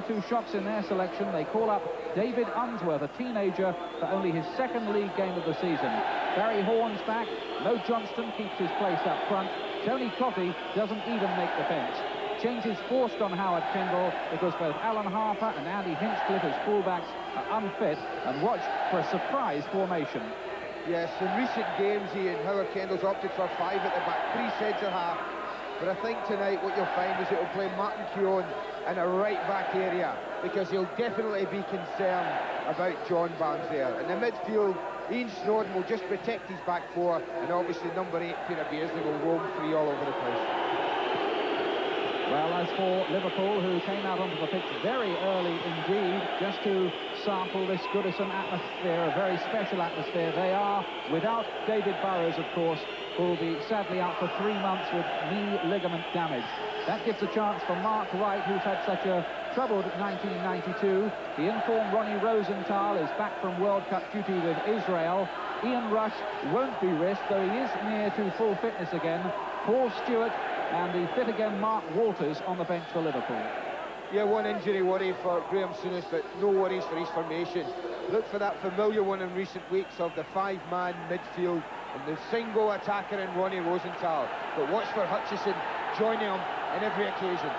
Two shots in their selection. They call up David Unsworth, a teenager, for only his second league game of the season. Barry Horn's back. Mo Johnston keeps his place up front. Tony Coffey doesn't even make the bench. Changes forced on Howard Kendall because both Alan Harper and Andy Hinchcliffe as fullbacks are unfit, and watch for a surprise formation. Yes, in recent games, Ian, Howard Kendall's opted for 5 at the back, 3 centre-half. But I think tonight what you'll find is it will play Martin Keown in a right-back area, because he'll definitely be concerned about John Barnes there. In the midfield, Ian Snowden will just protect his back 4, and obviously number 8, Peter Beardsley, will roam free all over the place. Well, as for Liverpool, who came out onto the pitch very early indeed, just to sample this Goodison atmosphere, a very special atmosphere, they are without David Burrows, of course, who will be sadly out for 3 months with knee ligament damage. That gives a chance for Mark Wright, who's had such a troubled 1992. The informed Ronnie Rosenthal is back from World Cup duty with Israel. Ian Rush won't be risked, though he is near to full fitness again. Paul Stewart and the fit-again Mark Walters on the bench for Liverpool. Yeah, one injury worry for Graham Souness, but no worries for his formation. Look for that familiar one in recent weeks of the 5-man midfield and the single attacker in Ronnie Rosenthal. But watch for Hutchison joining him on every occasion.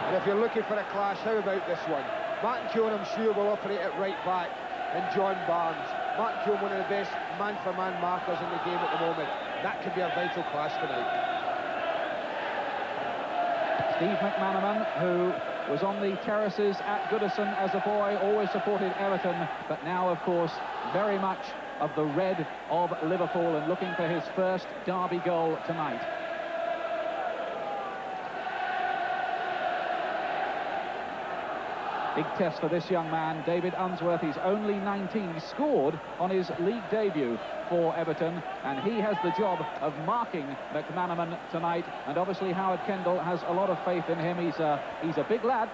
And if you're looking for a clash, how about this one? Martin Keown, I'm sure, will operate at right back, and John Barnes. Martin Keown, one of the best man-for-man markers in the game at the moment. That could be a vital clash tonight. Steve McManaman, who was on the terraces at Goodison as a boy, always supported Everton, but now, of course, very much of the red of Liverpool, and looking for his first derby goal tonight. Big test for this young man, David Unsworth. He's only 19. He scored on his league debut for Everton, and he has the job of marking McManaman tonight. And obviously Howard Kendall has a lot of faith in him. He's a big lad.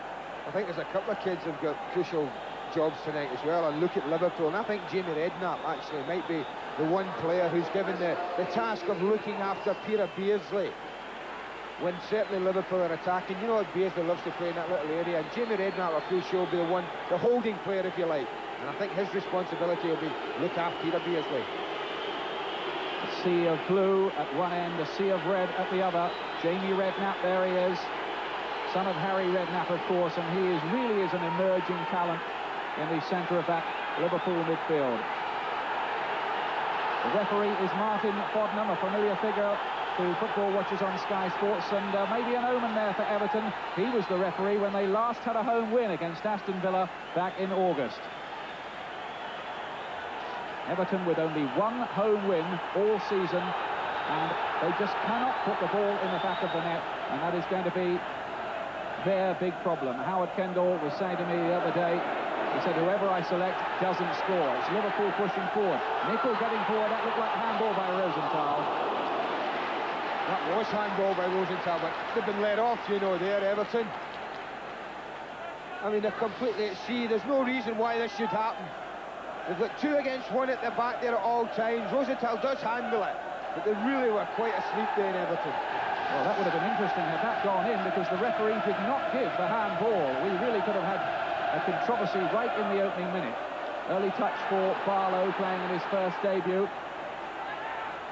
I think there's a couple of kids who've got crucial jobs tonight as well. And look at Liverpool, and I think Jamie Redknapp actually might be the one player who's given the task of looking after Peter Beardsley when certainly Liverpool are attacking. You know what, Beardsley loves to play in that little area, and Jamie Redknapp, I'm pretty sure, will be the holding player, if you like. And I think his responsibility will be look after Peter Beardsley. A sea of blue at one end, a sea of red at the other. Jamie Redknapp, there he is. Son of Harry Redknapp, of course, and he really is an emerging talent in the centre of that Liverpool midfield. The referee is Martin Fodnam, a familiar figure to football watchers on Sky Sports, and maybe an omen there for Everton. He was the referee when they last had a home win against Aston Villa back in August. Everton with only 1 home win all season, and they just cannot put the ball in the back of the net, and that is going to be their big problem. Howard Kendall was saying to me the other day, he said, whoever I select doesn't score. It's Liverpool pushing forward. Nicol getting forward. That looked like a handball by Rosenthal. That was handball by Rosenthal, but they've been let off, you know, there, Everton. I mean, they're completely at sea. There's no reason why this should happen. They've got 2 against 1 at the back there at all times. Rosenthal does handle it, but they really were quite asleep there in Everton. Well, that would have been interesting had that gone in, because the referee did not give the handball. We really could have had a controversy right in the opening minute. Early touch for Barlow, playing in his first debut.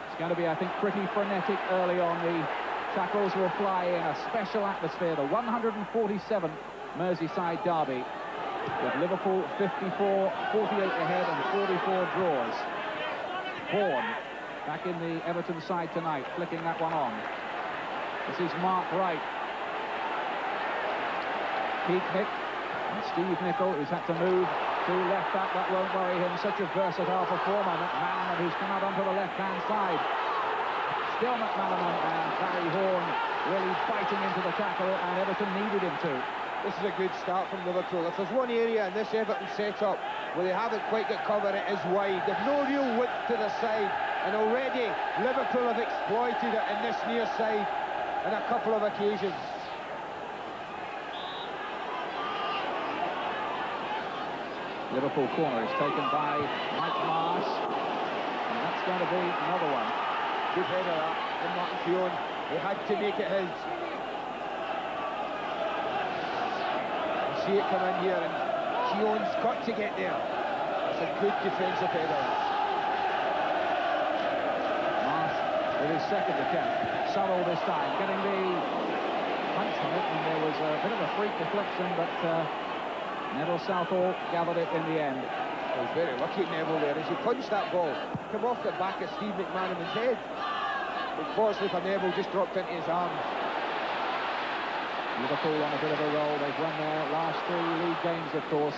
It's going to be, I think, pretty frenetic early on. The tackles will fly in a special atmosphere. The 147th Merseyside derby, with Liverpool 54, 48 ahead and 44 draws. Horn back in the Everton side tonight, flicking that one on. This is Mark Wright. Pete Nick and Steve Nicol, who's had to move to left back. That won't worry him. Such a versatile performer. McManaman, who's come out onto the left-hand side. Still McManaman, and Barry Horn really fighting into the tackle, and Everton needed him to. This is a good start from Liverpool. If there's one area in this Everton set-up where they haven't quite got cover, it is wide. They've no real width to the side, and already Liverpool have exploited it in this near side on a couple of occasions. Liverpool corner is taken by Mike Marsh, and that's going to be another one. Good header that from Martin Keown. He had to make it his. You see it come in here, and Keown's got to get there. It's a good defensive header. Marsh with his second attempt. Sorrell this time, getting the punch on it, and there was a bit of a freak deflection, but Neville Southall gathered it in the end. He was very lucky, Neville, there, as he punched that ball. Come off the back of Steve McManaman's head. Unfortunately for Neville, just dropped into his arms. Liverpool on a bit of a roll. They've won their last 3 league games, of course.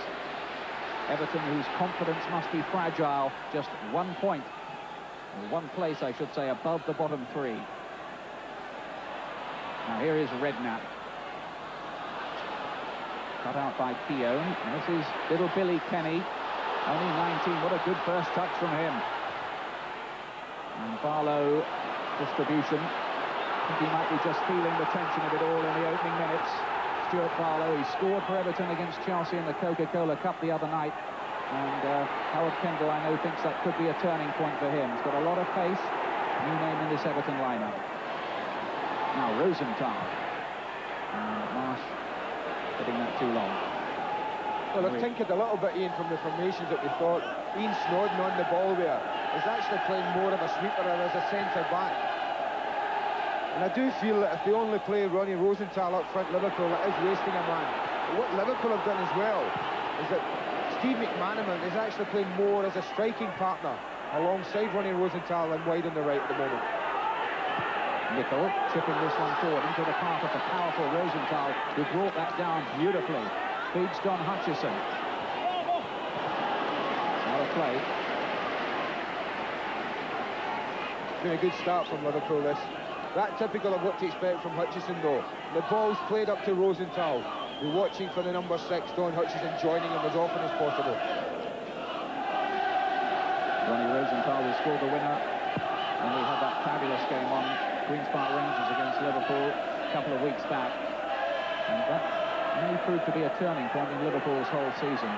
Everton, whose confidence must be fragile, just 1 point. Or 1 place, I should say, above the bottom 3. Now here is Redknapp. Cut out by Keown. And this is little Billy Kenny. Only 19. What a good first touch from him. And Barlow distribution. I think he might be just feeling the tension of it all in the opening minutes. Stuart Barlow, he scored for Everton against Chelsea in the Coca-Cola Cup the other night. And Howard Kendall, I know, thinks that could be a turning point for him. He's got a lot of pace. New name in this Everton lineup. Now Rosenthal. And Marsh getting that too long. Well, I've tinkered a little bit, Ian, from the formations that we thought. Ian Snodden on the ball there is actually playing more of a sweeper or as a centre-back. And I do feel that if they only play Ronnie Rosenthal up front, Liverpool, it is wasting a man. But what Liverpool have done as well is that Steve McManaman is actually playing more as a striking partner alongside Ronnie Rosenthal and wide on the right at the moment. Nicol chipping this one forward into the path of the powerful Rosenthal, who brought that down beautifully. Feeds John Hutchison. Not a play. It's been a good start from Liverpool, this. That typical of what to expect from Hutchison, though. The ball's played up to Rosenthal. We're watching for the number 6, Don Hutchison, joining him as often as possible. Ronnie Rosenthal has scored the winner, and we had that fabulous game on Queen's Park Rangers against Liverpool a couple of weeks back. And that may prove to be a turning point in Liverpool's whole season.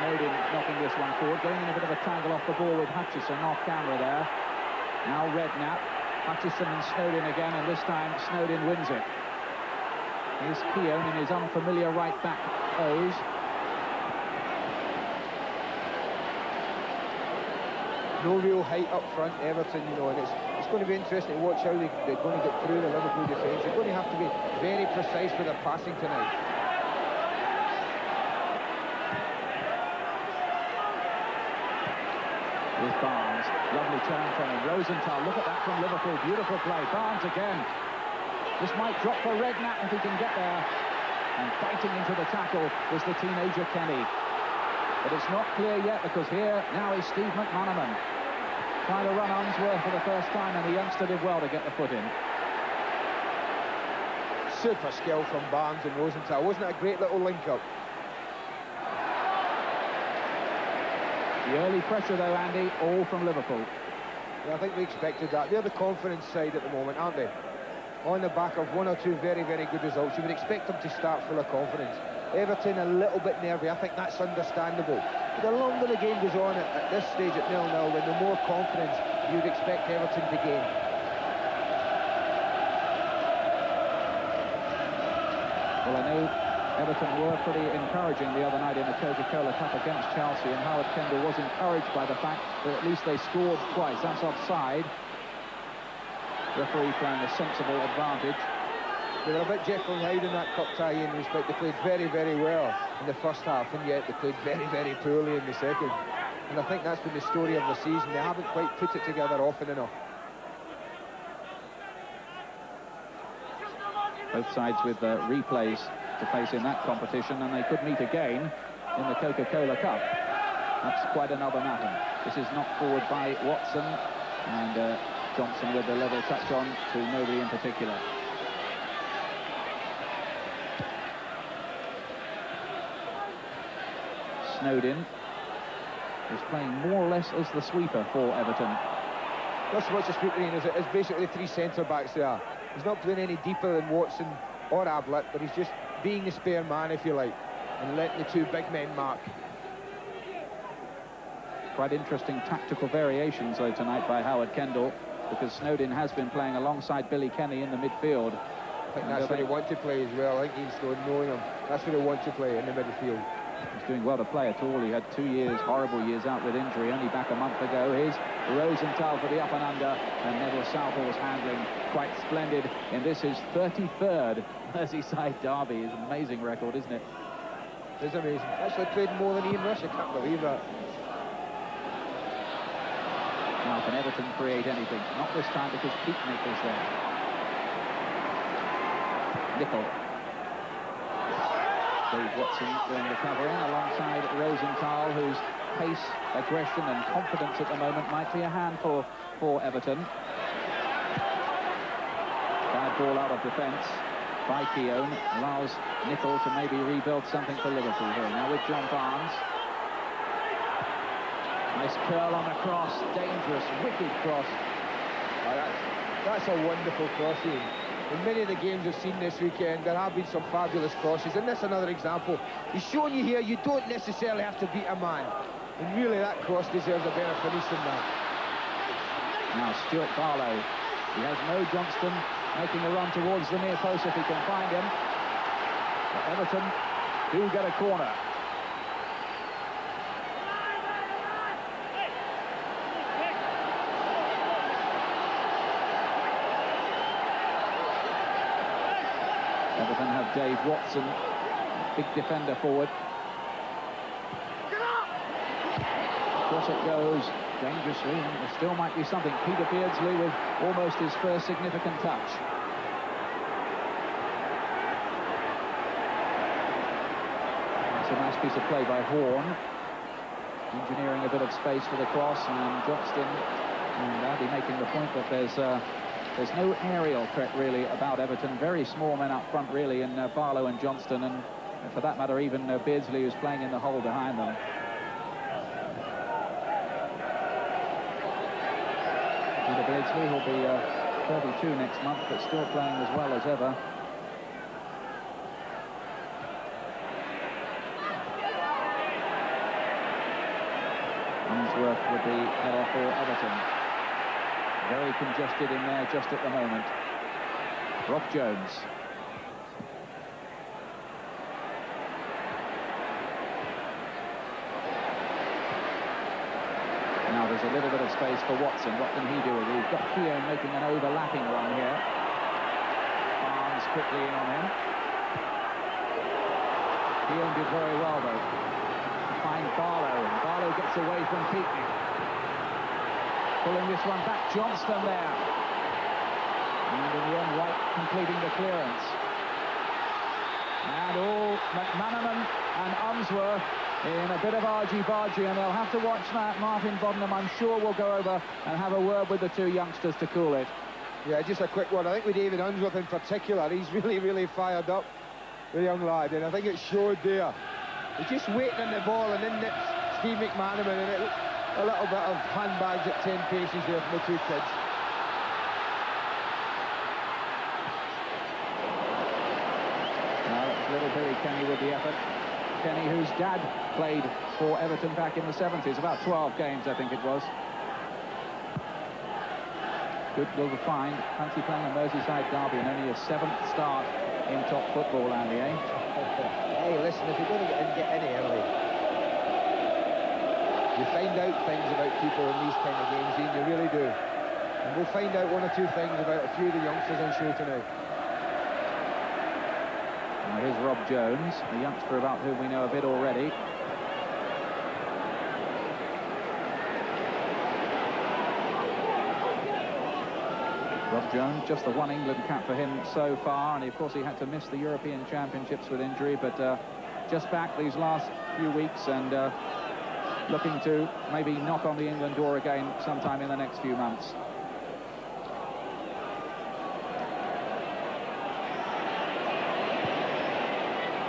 Snowden knocking this one forward, going in a bit of a tangle off the ball with Hutchison off camera there. Now Redknapp, Hutchison and Snowden again, and this time Snowden wins it. Here's Keown in his unfamiliar right back pose. No real height up front, Everton, you know, and it's going to be interesting to watch how they're going to get through the Liverpool defence. They're going to have to be very precise with their passing tonight. With Barnes, lovely turn from him. Rosenthal, look at that from Liverpool, beautiful play. Barnes again. This might drop for Redknapp if he can get there. And fighting into the tackle was the teenager Kenny. But it's not clear yet, because here now is Steve McManaman trying to run Unsworth for the first time, and the youngster did well to get the foot in. Super skill from Barnes and Rosenthal. Wasn't it a great little link-up? The early pressure, though, Andy, all from Liverpool. Yeah, I think we expected that. They're the confidence side at the moment, aren't they? On the back of 1 or 2 very, very good results, you would expect them to start full of confidence. Everton a little bit nervy. I think that's understandable. But the longer the game goes on at this stage at 0-0, then the more confidence you would expect Everton to gain. Well, I know Everton were pretty encouraging the other night in the Coca-Cola Cup against Chelsea, and Howard Kendall was encouraged by the fact that at least they scored twice. That's offside. Referee playing a sensible advantage. They were a bit Jekyll and Hyde in that cup tie in respect. They played very, very well in the first half, and yet they played very, very poorly in the second. And I think that's been the story of the season. They haven't quite put it together often enough. Both sides with replays to face in that competition, and they could meet again in the Coca-Cola Cup. That's quite another matter. This is knocked forward by Watson, and Johnson with a level touch on to nobody in particular. Snowden is playing more or less as the sweeper for Everton. Not so much a sweeper, Ian, as it is basically 3 centre-backs there. He's not playing any deeper than Watson or Ablett, but he's just being the spare man, if you like, and letting the 2 big men mark. Quite interesting tactical variations, though, tonight by Howard Kendall. because Snowden has been playing alongside Billy Kenny in the midfield. I think that's where they want to play as well. I think Ian Snowden, knowing him, that's where they want to play, in the midfield. He's doing well to play at all. He had 2 years, horrible years out with injury, only back a month ago. Here's Rosenthal for the up and under, and Neville Southall's handling quite splendid in this, his 33rd Merseyside derby. Is an amazing record, isn't it? It is amazing. Actually played more than Ian Rush, I can't believe that. Now can Everton create anything? Not this time, because Peaknick is there. Nicol. Dave Watson doing the covering alongside Rosenthal, whose pace, aggression and confidence at the moment might be a handful for Everton. Bad ball out of defence by Keown allows Nicol to maybe rebuild something for Liverpool here. Now with John Barnes. Nice curl on the cross, dangerous, wicked cross. Oh, that's a wonderful cross, Ian. In many of the games we've seen this weekend, there have been some fabulous crosses, and this is another example. He's showing you here you don't necessarily have to beat a man, and really that cross deserves a better finish than that. Now Stuart Barlow, he has no Johnston making a run towards the near post if he can find him. But Everton do get a corner. Everton have Dave Watson, big defender forward. Across it goes, dangerously, and there still might be something. Peter Beardsley with almost his first significant touch. It's a nice piece of play by Horn, engineering a bit of space for the cross, and Johnston and Andy making the point that there's no aerial threat really about Everton. Very small men up front really in Barlow and Johnston, and for that matter even Beardsley, who's playing in the hole behind them. Peter Beardsley will be 32 next month, but still playing as well as ever. Unsworth with the header for Everton. Very congested in there just at the moment. Rob Jones. Now there's a little bit of space for Watson. What can he do with it? He's got Keown making an overlapping run here. Barnes quickly in on him. Keown did very well though. Find Barlow, and Barlow gets away from Peakney. Pulling this one back, Johnston there. And in the end, White completing the clearance. And all McManaman and Unsworth in a bit of argy-bargy, and they'll have to watch that. Martin Boddenham, I'm sure, will go over and have a word with the two youngsters to cool it. Yeah, just a quick one. I think with David Unsworth in particular, he's really fired up, the young lad, and I think it showed there. He's just waiting on the ball, and then nips Steve McManaman, and it a little bit of handbags at 10 paces there from the two kids. Now it's little Billy Kenny with the effort. Kenny, whose dad played for Everton back in the 70s, about 12 games I think it was. Good will to find. Fancy playing a Merseyside derby and only a 7th start in top football, Andy, eh? Hey, listen, if you're going to get any early, you find out things about people in these kind of games, Ian, you really do. And we'll find out one or two things about a few of the youngsters on show tonight. Now here's Rob Jones, a youngster about whom we know a bit already. Rob Jones, just the one England cap for him so far, and of course he had to miss the European Championships with injury, but just back these last few weeks and looking to maybe knock on the England door again sometime in the next few months.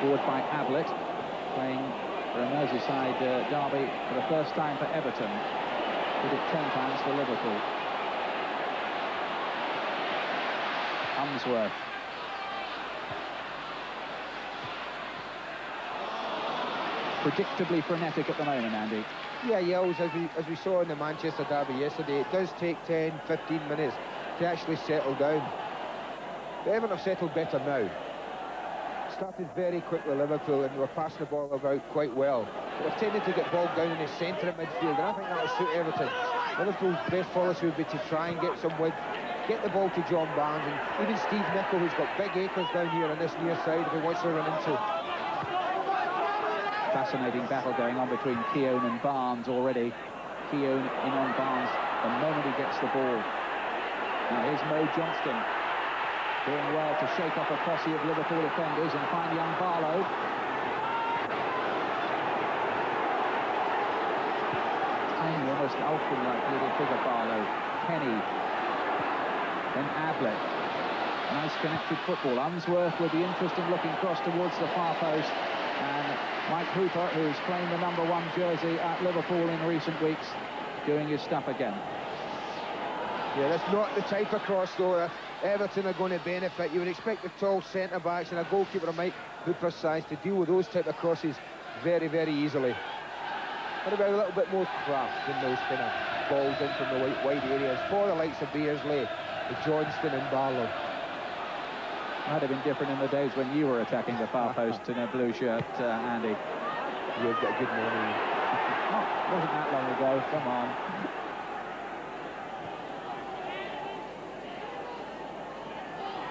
Forward by Ablett, playing for a Merseyside derby for the first time for Everton. Did it 10 times for Liverpool. Unsworth. Predictably frenetic at the moment, Andy. Yeah, yells, as we saw in the Manchester derby yesterday. It does take 10, 15 minutes to actually settle down. But Everton have settled better now. Started very quickly, Liverpool, and were passing the ball about quite well. They've tended to get bogged down in the centre of midfield, and I think that will suit Everton. Liverpool's best policy would be to try and get some width, get the ball to John Barnes, and even Steve Nicol, who's got big acres down here on this near side, if he wants to run into. Fascinating battle going on between Keown and Barnes already. Keown in on Barnes the moment he gets the ball. Now here's Mo Johnston, doing well to shake off a posse of Liverpool defenders and find young Barlow. Tiny, almost Alfred-like little figure Barlow. Kenny. Then Ablett. Nice connected football. Unsworth with the interesting looking cross towards the far post. And Mike Hooper, who's playing the #1 jersey at Liverpool in recent weeks, doing his stuff again. Yeah, that's not the type of cross, though, that Everton are going to benefit. You would expect the tall centre-backs and a goalkeeper of Mike Hooper's size to deal with those type of crosses very, very easily. What about a little bit more craft in those kind of balls in from the wide areas for the likes of Beardsley, Johnston and Barlow? Might have been different in the days when you were attacking the far post in a blue shirt, Andy. You've got a good memory. Oh, wasn't that long ago, come on.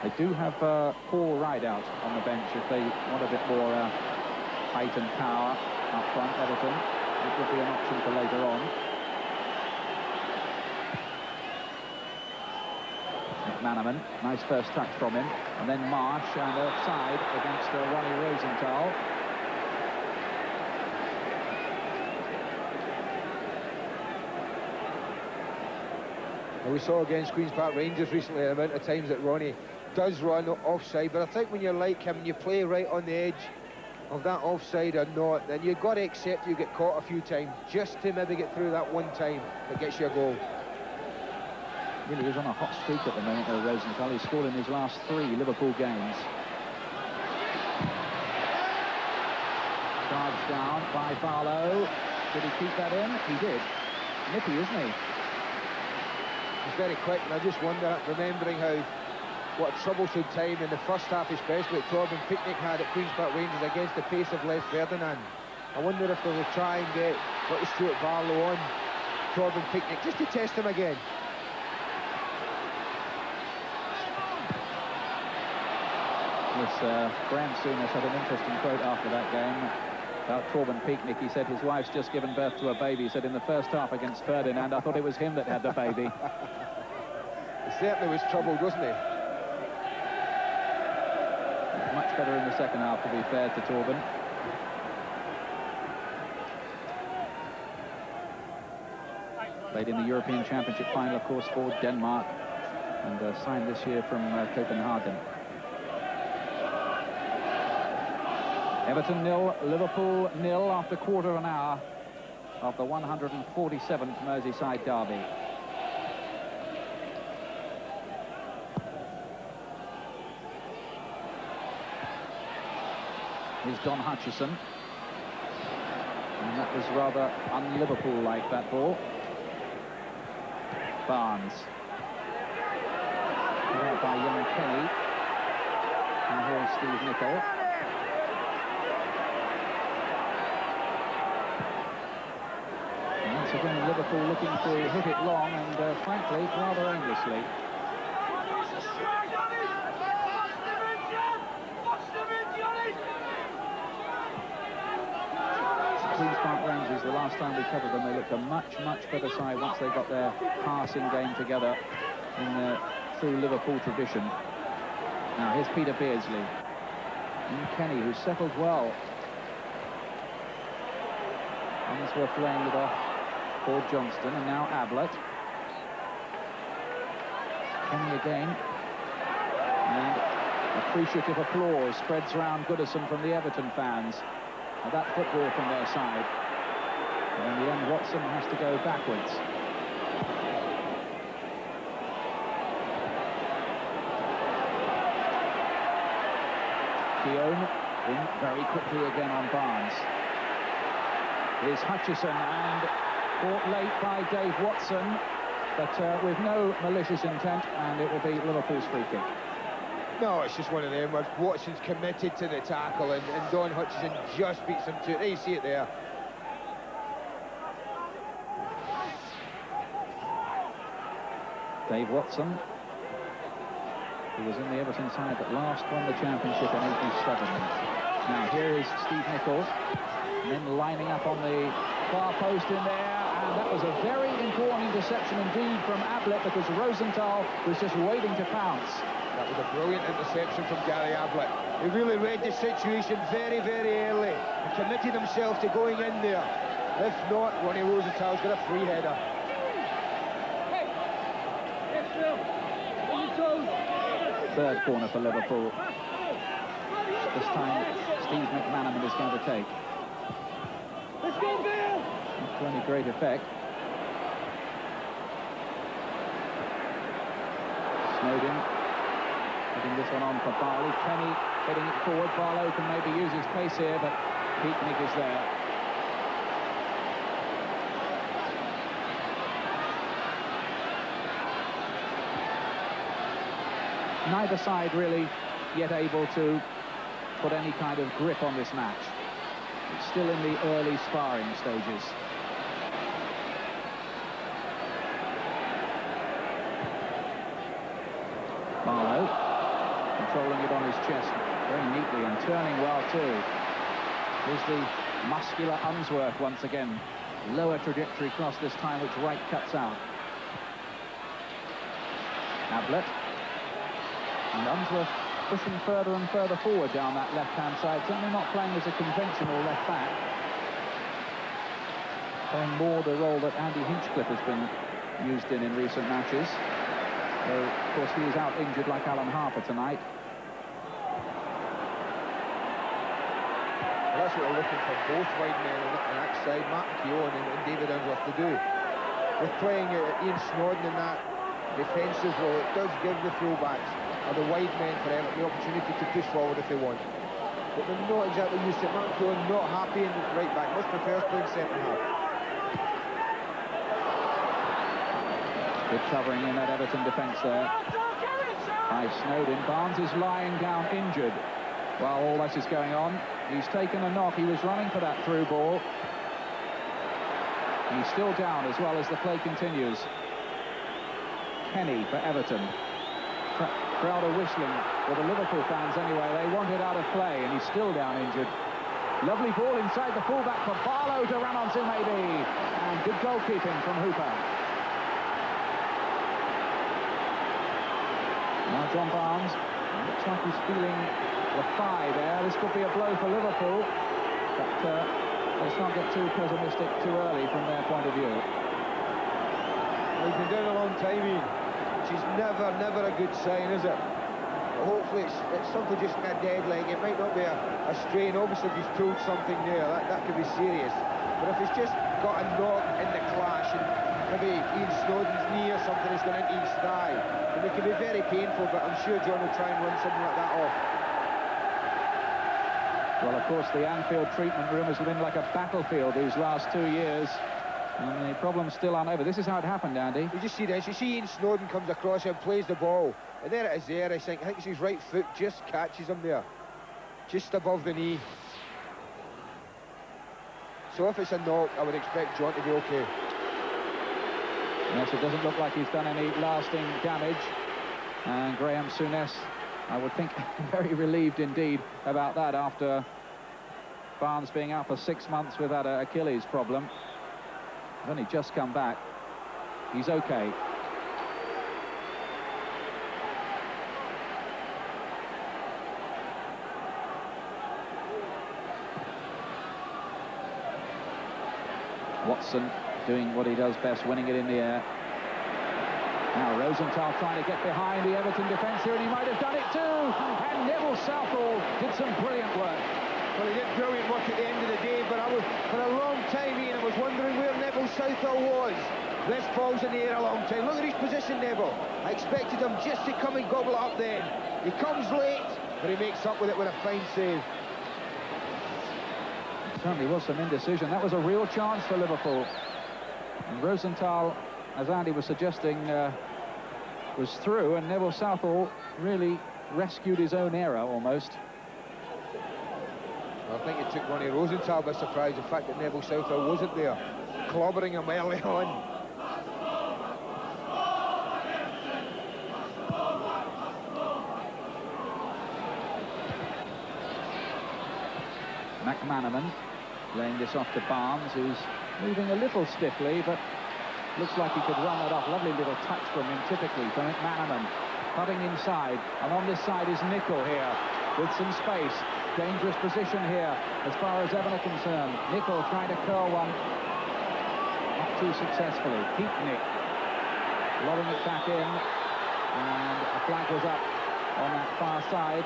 They do have Paul Rideout on the bench if they want a bit more height and power up front, Everton. It would be an option for later on. McManaman, nice first touch from him, and then Marsh and offside against Ronnie Rosenthal. Well, we saw against Queen's Park Rangers recently the amount of times that Ronnie does run offside, but I think when you're like him and you play right on the edge of that offside or not, then you've got to accept you get caught a few times just to maybe get through that one time that gets you a goal. Really is on a hot streak at the moment, though, Rosenthal. He's scored in his last 3 Liverpool games. Charged down by Barlow. Did he keep that in? He did. Nippy, isn't he? He's very quick, and I just wonder, remembering what a troublesome time in the first half, especially that Torben Picnic had at Queen's Park Rangers against the pace of Les Ferdinand. I wonder if they will try and get little Stuart Barlow on Torben Picnic just to test him again. Yes, Graham Souness had an interesting quote after that game about Torben Picnic. He said his wife's just given birth to a baby. He said in the first half against Ferdinand, I thought it was him that had the baby. He certainly was troubled, wasn't he? Much better in the second half, to be fair to Torben. Played in the European Championship final, of course, for Denmark, and signed this year from Copenhagen. Everton 0, Liverpool 0 after quarter of an hour of the 147th Merseyside derby. Here's Don Hutchison. And that was rather un-Liverpool-like, that ball. Barnes. Put out by young Kenny. And here's Steve Nicol. Once again, Liverpool looking to hit it long and, frankly, rather aimlessly. Queen's Park Rangers, the last time we covered them, they looked a much, much better side once they got their passing game together in through Liverpool tradition. Now, here's Peter Beardsley. And Kenny, who's settled well. Unsworth laying it off for Johnston, and now Ablett. Kenny again. And appreciative applause spreads around Goodison from the Everton fans. And that football from their side. And in the end, Watson has to go backwards. Keown in very quickly again on Barnes. is Hutchison, and caught late by Dave Watson, but with no malicious intent, and it will be Liverpool's free kick. No, it's just one of them where Watson's committed to the tackle, and Don Hutchison just beats him to it. There, you see it there. Dave Watson, who was in the Everton side that last won the championship in '87. Now here is Steve Nicol, and then lining up on the far post in there, and that was a very important interception indeed from Ablett, because Rosenthal was just waiting to pounce. That was a brilliant interception from Gary Ablett. He really read the situation very, very early and committed himself to going in there. If not, Ronnie Rosenthal's got a free header. Third corner for Liverpool. This time, Steve McManaman is going to take. Not to any great effect. Snowden putting this one on for Barley. Kenny heading it forward. Barlow can maybe use his pace here, but Peaknick is there. Neither side really yet able to put any kind of grip on this match. It's still in the early sparring stages. Barlow controlling it on his chest very neatly and turning well too. Here's the muscular Unsworth once again. Lower trajectory cross this time, which right cuts out. Ablett. And Unsworth pushing further and further forward down that left-hand side, certainly not playing as a conventional left-back. Playing more the role that Andy Hinchcliffe has been used in recent matches. Though, of course, he is out injured like Alan Harper tonight. Well, that's what we're looking for, both wide men on that side, Mark Keown and David Unsworth, to do. With playing Ian Snodden in that defensive role, it does give the fullbacks are the wide men for Everton the opportunity to push forward if they want. But they're not exactly used to it. Mark Keown not happy in the right back, much prefers playing centre half. Good covering in that Everton defence there by Snowden. Barnes is lying down injured while all this is going on. He's taken a knock. He was running for that through ball. He's still down as well as the play continues. Kenny for Everton. Crowd are whistling, for the Liverpool fans anyway. They want it out of play, and he's still down injured. Lovely ball inside the fullback for Barlow to run onto maybe. And good goalkeeping from Hooper. Now John Barnes, looks like he's feeling the thigh there. This could be a blow for Liverpool, but let's not get too pessimistic too early from their point of view. Well, he's been down a long time, Ian. Which is never a good sign, is it? But hopefully it's something just in a dead leg. It might not be a strain. Obviously, if he's pulled something there, that could be serious. But if he's just got a knock in the clash, and maybe Ian Snowden's knee or something has gone into his thigh, then it can be very painful, but I'm sure John will try and run something like that off. Well, of course, the Anfield treatment room has been like a battlefield these last 2 years. And the problems still aren't over. This is how it happened, Andy. You just see this. You see Ian Snowden comes across and plays the ball. And there it is there. I think it's his right foot just catches him there. Just above the knee. So if it's a knock, I would expect John to be okay. Yes, it doesn't look like he's done any lasting damage. And Graham Souness, I would think, very relieved indeed about that after Barnes being out for 6 months with that Achilles problem. He's only just come back. He's okay. Watson doing what he does best, winning it in the air. Now Rosenthal trying to get behind the Everton defence here, and he might have done it too. And Neville Southall did some brilliant work. Well, he did brilliant work at the end of the day, but for a long time, Ian, I was wondering where Neville Southall was. This ball's in the air a long time. Look at his position, Neville. I expected him just to come and gobble it up then. He comes late, but he makes up with it with a fine save. certainly was some indecision. That was a real chance for Liverpool. And Rosenthal, as Andy was suggesting, was through, and Neville Southall really rescued his own error almost. I think it took Ronnie Rosenthal by surprise, the fact that Neville Southall wasn't there, clobbering him early on. McManaman laying this off to Barnes, who's moving a little stiffly, but looks like he could run that off. Lovely little touch from him, typically, from McManaman. Cutting inside, and on this side is Nicol here, with some space. Dangerous position here, as far as Everton are concerned. Nicol trying to curl one. Not too successfully. Peatnick lobbing it back in, and a flag was up on that far side.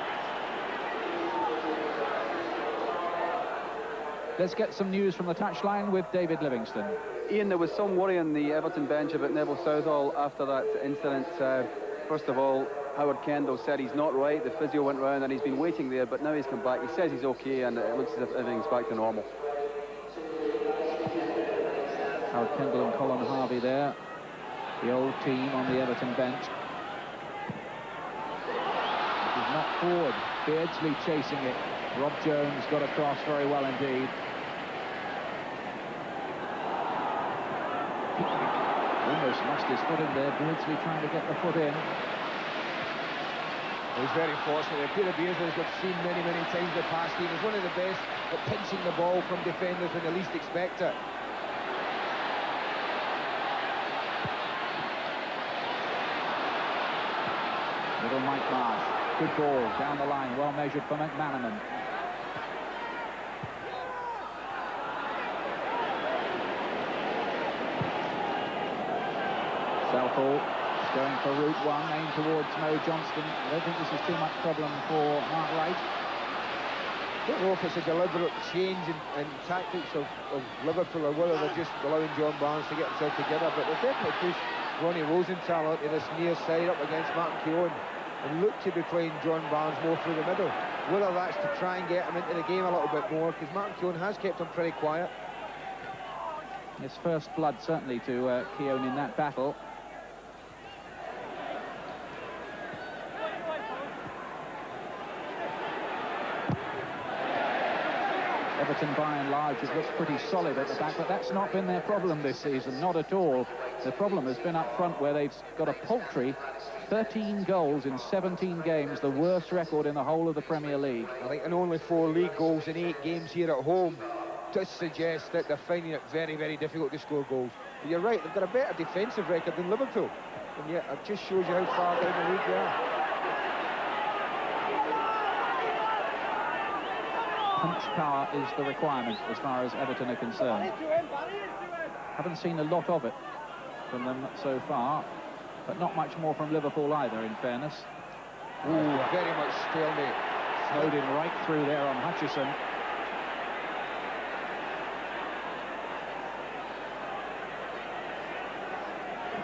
Let's get some news from the touchline with David Livingston. Ian, there was some worry on the Everton bench about Neville Southall after that incident. First of all, Howard Kendall said he's not right. The physio went round and he's been waiting there, but now he's come back. He says he's okay, and it looks as if everything's back to normal. Howard Kendall and Colin Harvey there, the old team on the Everton bench. He's not forward. Beardsley chasing it. Rob Jones got across very well indeed. Almost lost his footing there. Beardsley trying to get the foot in. He's very fortunate. Peter Beardsley's got seen many times the past team. He's one of the best at pinching the ball from defenders when they least expect it. Little Mike Marsh. Good ball down the line. Well measured for McManaman. Southall is going for route one, aimed towards Mo Johnston. I don't think this is too much problem for Mark Wright. I don't know if it's a deliberate change in tactics of Liverpool, or whether they're just allowing John Barnes to get himself together, but they've definitely pushed Ronnie Rosenthal onto this near side up against Martin Keown and look to be playing John Barnes more through the middle. Whether that's to try and get him into the game a little bit more, because Martin Keown has kept him pretty quiet. His first blood certainly to Keown in that battle. Everton, by and large, has looked pretty solid at the back, but that's not been their problem this season, not at all. The problem has been up front, where they've got a paltry 13 goals in 17 games, the worst record in the whole of the Premier League. I think, and only 4 league goals in 8 games here at home does suggest that they're finding it very difficult to score goals. But you're right, they've got a better defensive record than Liverpool, and yet it just shows you how far down the league they are. Punch power is the requirement as far as Everton are concerned. Haven't seen a lot of it from them so far, but not much more from Liverpool either, in fairness. Ooh, very much stalemate. Snowed in right through there on Hutchison.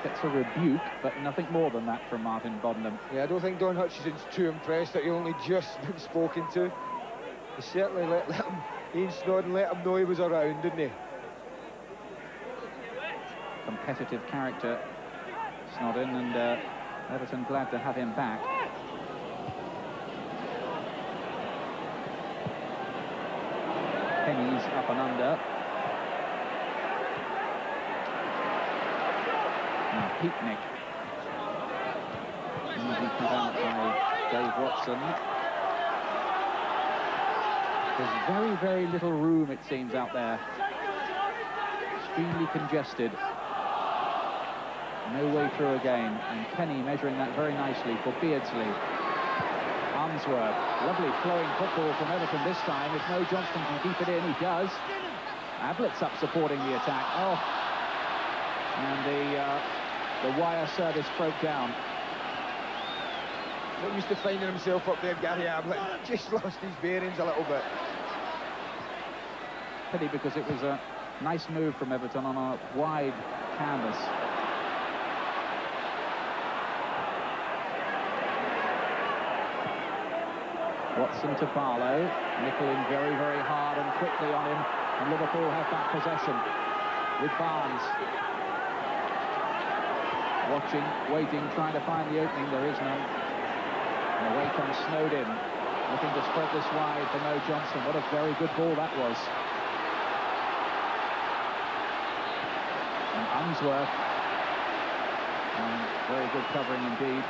Gets a rebuke, but nothing more than that from Martin Boddenham. Yeah, I don't think Don Hutchison's too impressed that he only just been spoken to. He certainly let him, Ian Snodden let him know he was around, didn't he? Competitive character, Snodden, and Everton glad to have him back. Penny's up and under. Now Peatnick. Easy cut out by Dave Watson. There's very little room, it seems, out there. Extremely congested. No way through again. And Kenny measuring that very nicely for Beardsley. Unsworth. Lovely flowing football from Everton this time. If Mo Johnston can keep it in, he does. Ablett's up supporting the attack. Oh. And the wire service broke down. Not used to finding himself up there, Gary Ablett. Just lost his bearings a little bit. Pity, because it was a nice move from Everton on a wide canvas. Watson to Barlow. Nicol in very hard and quickly on him. And Liverpool have back possession with Barnes. Watching, waiting, trying to find the opening. There is none. And away comes Snowden, looking to spread this wide for Mo Johnston. What a very good ball that was. And Unsworth. And very good covering indeed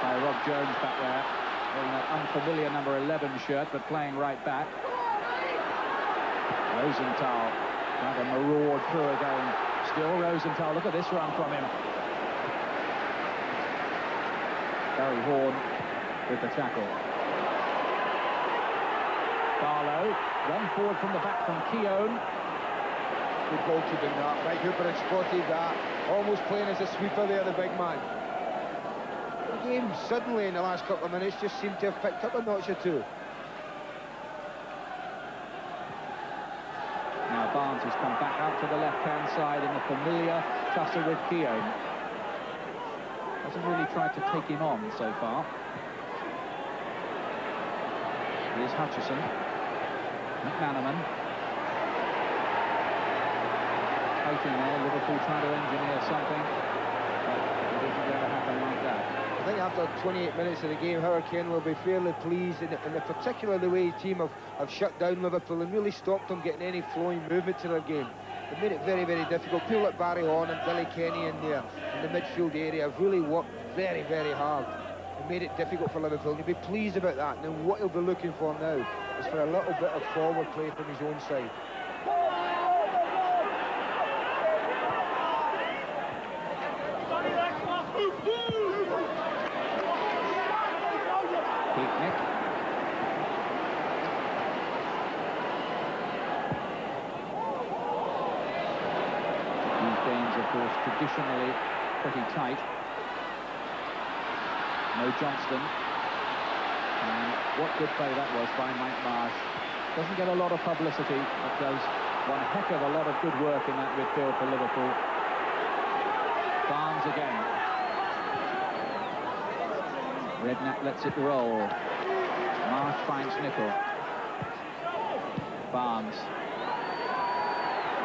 by Rob Jones back there. Wearing that unfamiliar number 11 shirt, but playing right back. Rosenthal trying to maraud through again. Still Rosenthal. Look at this run from him. Barry Horn with the tackle. Barlow, run forward from the back from Keown. Good goalkeeping that. Mike Hooper had spotted that. Almost playing as a sweeper there, the big man. The game suddenly in the last couple of minutes just seemed to have picked up a notch or two. Now Barnes has come back out to the left-hand side in the familiar tussle with Keown. Hasn't really tried to take him on so far. Here's Hutchison. McManaman. Tight in there, Liverpool trying to engineer something, but it isn't going to happen like that. I think after 28 minutes of the game, Howard Ken will be fairly pleased, and in particular the way his team have shut down Liverpool and really stopped them getting any flowing movement to their game. They made it very, very difficult. People like Barry Horn and Billy Kenny in there in the midfield area have really worked very, very hard. They made it difficult for Liverpool, and he'll be pleased about that. And then what he'll be looking for now is for a little bit of forward play from his own side. Traditionally pretty tight. Mo Johnston. And what good play that was by Mike Marsh. Doesn't get a lot of publicity, but does one heck of a lot of good work in that midfield for Liverpool. Barnes again. Redknapp lets it roll. Marsh finds Nicol. Barnes.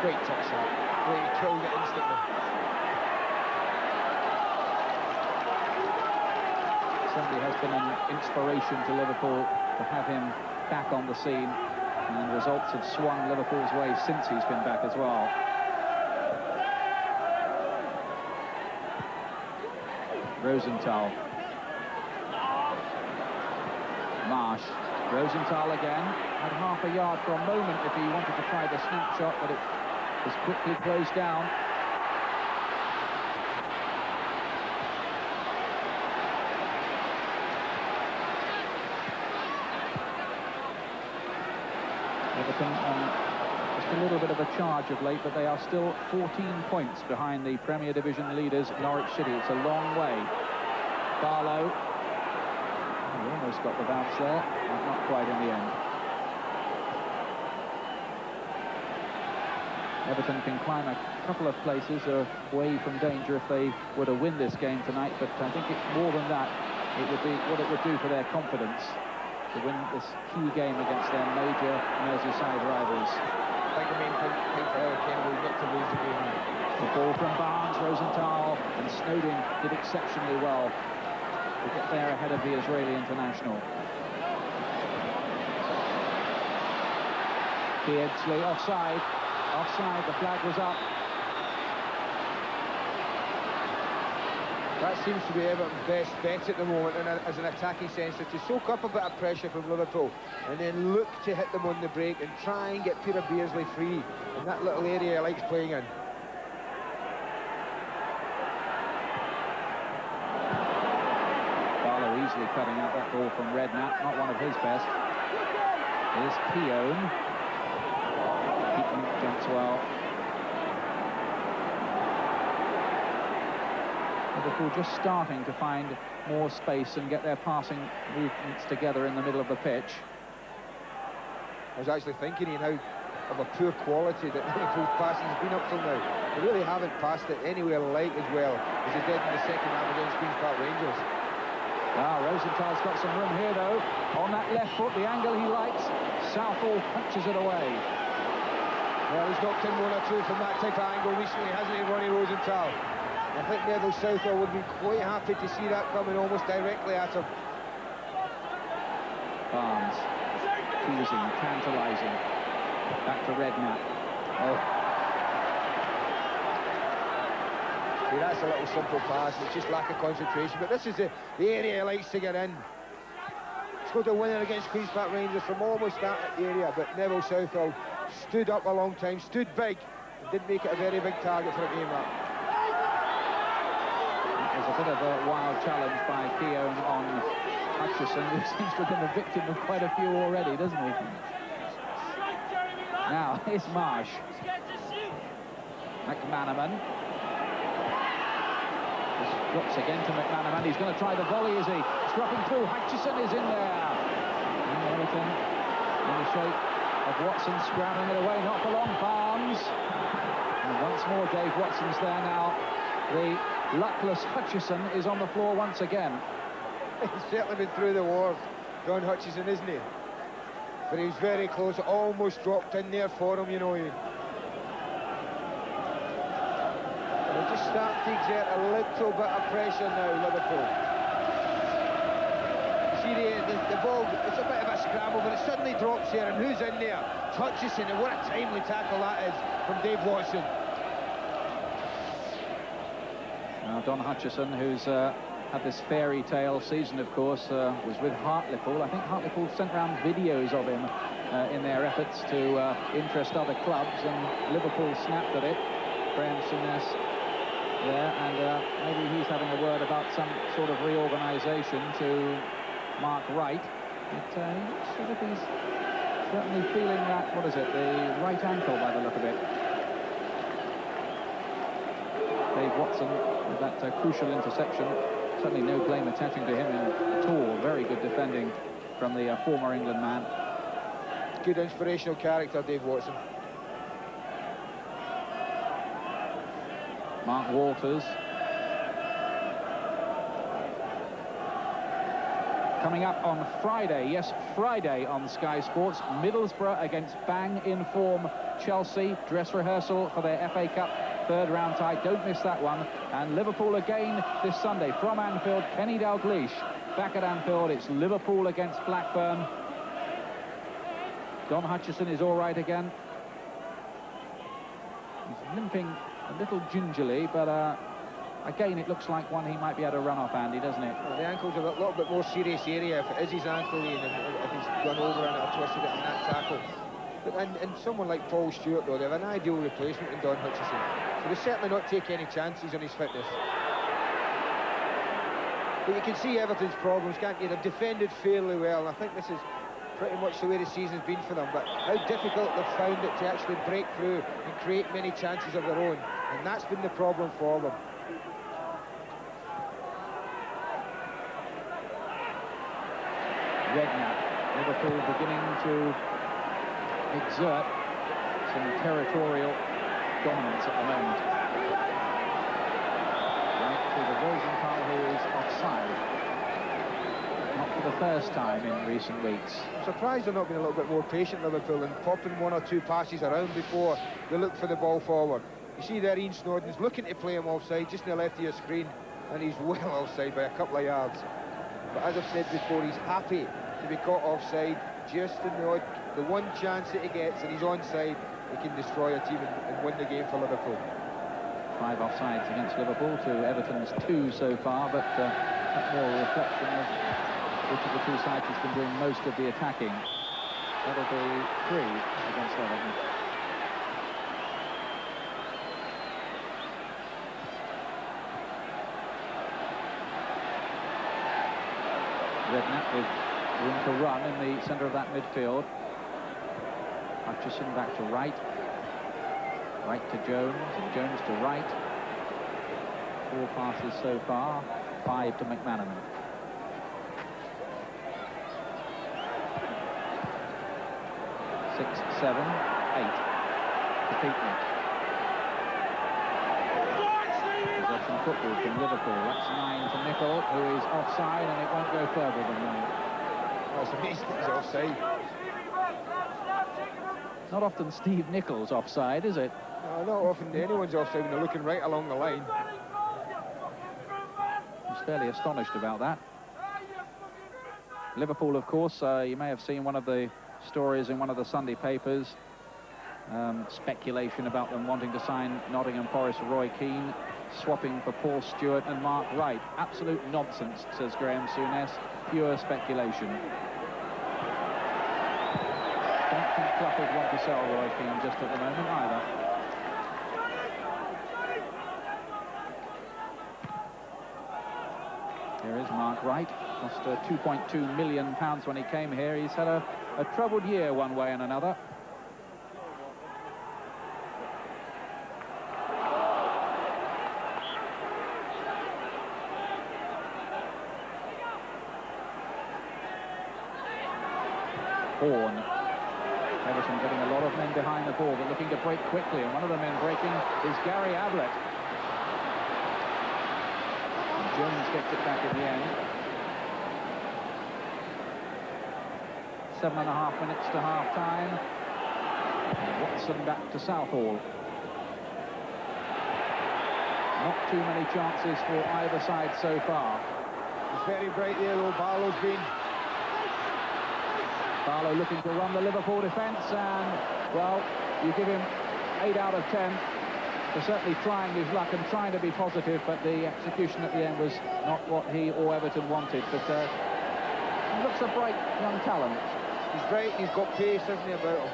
Great touch-up. He killed it instantly. Certainly has been an inspiration to Liverpool to have him back on the scene, and results have swung Liverpool's way since he's been back as well. Rosenthal. Marsh. Rosenthal again. Had half a yard for a moment if he wanted to try the snapshot, but it was quickly closed down. Everton on just a little bit of a charge of late, but they are still 14 points behind the Premier Division leaders, Norwich City. It's a long way. Barlow. He almost got the bounce there, but not quite in the end. Everton can climb a couple of places away from danger if they were to win this game tonight, but I think it's more than that. It would be what it would do for their confidence to win this key game against their major Merseyside rivals. I think the main thing for Howard Ken will not to lose the game. The ball from Barnes, Rosenthal and Snowden did exceptionally well to get there ahead of the Israeli international. Beardsley offside. Offside, the flag was up. That seems to be Everton's best bet at the moment as an attacking sense, to soak up a bit of pressure from Liverpool and then look to hit them on the break and try and get Peter Beardsley free in that little area he likes playing in. Barlow easily cutting out that ball from Redknapp, not one of his best. Here's Keown. Keaton jumps well. Liverpool just starting to find more space and get their passing movements together in the middle of the pitch. I was actually thinking, Ian, how of a poor quality that Liverpool's passing has been up till now. They really haven't passed it anywhere like as well as they did in the second half against Queen's Park Rangers. Now Rosenthal's got some room here though. On that left foot, the angle he likes. Southall punches it away. Well, he's knocked in one or two from that type of angle recently, hasn't he, Ronnie Rosenthal? I think Neville Southall would be quite happy to see that coming almost directly at him. Barnes, teasing, tantalising. Back to Redknapp. Oh. See, that's a little simple pass, it's just lack of concentration, but this is the area he likes to get in. Scored a winner against Queen's Park Rangers from almost that area, but Neville Southall stood up a long time, stood big, and didn't make it a very big target for a game up. It was a bit of a wild challenge by Keown on Hutchison, who seems to have been the victim of quite a few already, doesn't he? Now, here's Marsh. McManaman. This drops again to McManaman. He's going to try the volley, is he? It's dropping through. Hutchison is in there. And Everton in the shape of Watson scrabbling it away. Not for long, Barnes. And once more, Dave Watson's there now. The luckless Hutchison is on the floor once again. He's certainly been through the wars, John Hutchison, isn't he? But he was very close, almost dropped in there for him, you know. They'll just start to exert a little bit of pressure now, Liverpool. See the ball, it's a bit of a scramble, but it suddenly drops here, and who's in there? It's Hutchison, and what a timely tackle that is from Dave Watson. Now, Don Hutchison, who's had this fairy tale season, of course, was with Hartlepool. I think Hartlepool sent round videos of him in their efforts to interest other clubs, and Liverpool snapped at it. Graham Souness there, and maybe he's having a word about some sort of reorganisation to Mark Wright. But sort of he's certainly feeling that, what is it, the right ankle by the look of it. Dave Watson with that crucial interception. Certainly no blame attaching to him at all. Very good defending from the former England man. Good inspirational character, Dave Watson. Mark Walters. Coming up on Friday, yes, Friday on Sky Sports, Middlesbrough against bang in form Chelsea. Dress rehearsal for their FA Cup third round tie. Don't miss that one. And Liverpool again this Sunday from Anfield. Kenny Dalglish back at Anfield. It's Liverpool against Blackburn. Don Hutchison is all right again. He's limping a little gingerly, but again, it looks like one he might be able to run off, Andy, doesn't it? Well, the ankle's a little bit more serious area. If it is his ankle, and if he's gone over and twisted it in that tackle. But and someone like Paul Stewart, though, they have an ideal replacement in Don Hutchison. So they certainly not take any chances on his fitness. But you can see Everton's problems, can't you? They've defended fairly well. I think this is pretty much the way the season's been for them. But how difficult they've found it to actually break through and create many chances of their own. And that's been the problem for them. Redknapp, Liverpool beginning to exert some territorial dominance at the moment. Right to the Rosenthal, who is offside. Not for the first time in recent weeks. I'm surprised they're not being a little bit more patient, Liverpool, and popping one or two passes around before they look for the ball forward. You see there, Ian Snodden's looking to play him offside, just on the left of your screen, and he's well offside by a couple of yards. But as I've said before, he's happy to be caught offside, just in the one chance that he gets, and he's onside, he can destroy a team and win the game for Liverpool. 5 offsides against Liverpool to Everton's 2 so far, but more a reflection of which of the two sides has been doing most of the attacking. That'll be 3 against Everton. Redknapp with room to run in the centre of that midfield. Hutchison back to right. Right to Jones, and Jones to right. 4 passes so far, 5 to McManaman. 6, 7, 8 to Peatman. Possession football from Liverpool. That's 9 to Nicol, who is offside, and it won't go further than 9. Oh, it's amazing he's offside. Not often Steve Nichols offside, is it? No, not often anyone's offside when they're looking right along the line. He's fairly astonished about that. Liverpool, of course, you may have seen one of the stories in one of the Sunday papers. Speculation about them wanting to sign Nottingham Forest Roy Keane, swapping for Paul Stewart and Mark Wright. Absolute nonsense, says Graham Souness. Pure speculation. Don't think Clough would want to sell Roy Keane just at the moment either. Here is Mark Wright. Cost £2.2 million when he came here. He's had a troubled year one way and another. Horn. Everton getting a lot of men behind the ball, but looking to break quickly, and one of the men breaking is Gary Ablett. And Jones gets it back at the end. 7.5 minutes to half-time. Watson back to Southall. Not too many chances for either side so far. It's very bright there, though. Barlow's been. Barlow looking to run the Liverpool defence, and, well, you give him 8 out of 10 for certainly trying his luck and trying to be positive, but the execution at the end was not what he or Everton wanted. But he looks a bright young talent. He's bright, he's got pace, hasn't he, about him?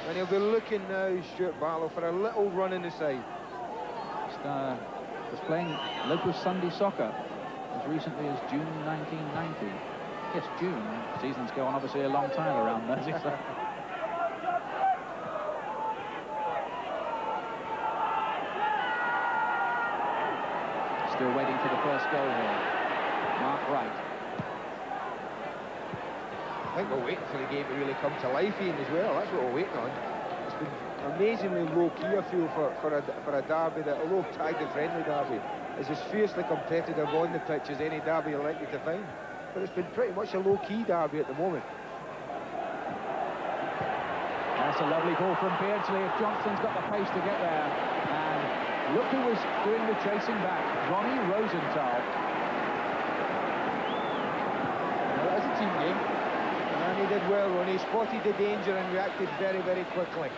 And he'll be looking now, Stuart Barlow, for a little run in the side. Was playing local Sunday soccer as recently as June 1990. Yes, June. Seasons go on obviously a long time around Merseyside. Still waiting for the first goal here. Mark Wright. I think we're waiting for the game to really come to life, Ian, as well. That's what we're waiting on. It's been amazingly low-key, I feel, for a derby that, although tagged a friendly derby, is as fiercely competitive on the pitch as any derby you're likely to find. But it's been pretty much a low-key derby at the moment. That's a lovely ball from Beardsley. If Johnson's got the pace to get there. And look who was doing the chasing back. Ronnie Rosenthal. Well, that was a team game. And he did well, Ronnie. He spotted the danger and reacted very, very quickly.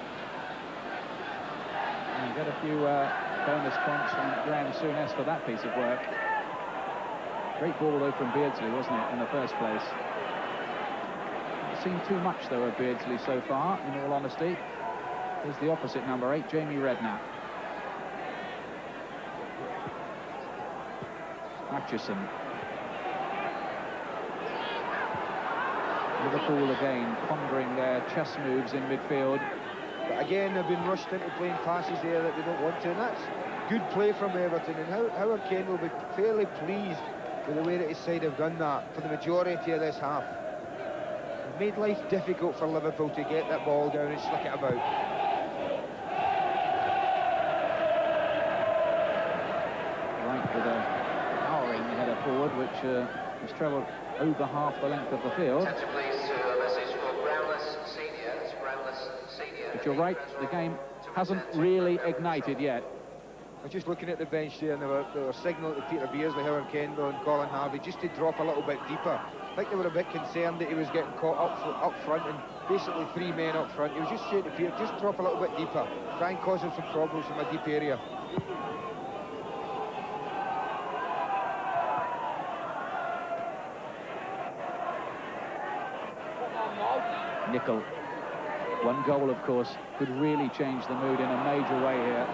And you get a few bonus points from Graham Souness for that piece of work. Great ball, though, from Beardsley, wasn't it, in the first place? Haven't seen too much, though, of Beardsley so far, in all honesty. Here's the opposite number 8, Jamie Redknapp. Hutchison. Liverpool again pondering their chess moves in midfield. But again, they've been rushed into playing passes there that they don't want to, and that's good play from Everton. And Howard Kane will be fairly pleased with the way that his side have done that for the majority of this half. They've made life difficult for Liverpool to get that ball down and slick it about. Right with a towering header forward, which has travelled over half the length of the field. But you're right, the game hasn't really ignited yet. I was just looking at the bench there, and they were signalling to Peter Beardsley, Howard Kendall and Colin Harvey just to drop a little bit deeper. I think they were a bit concerned that he was getting caught up front, and basically 3 men up front. He was just saying to Peter, just drop a little bit deeper, try and cause him some problems from a deep area. Nicol. One goal, of course, could really change the mood in a major way here.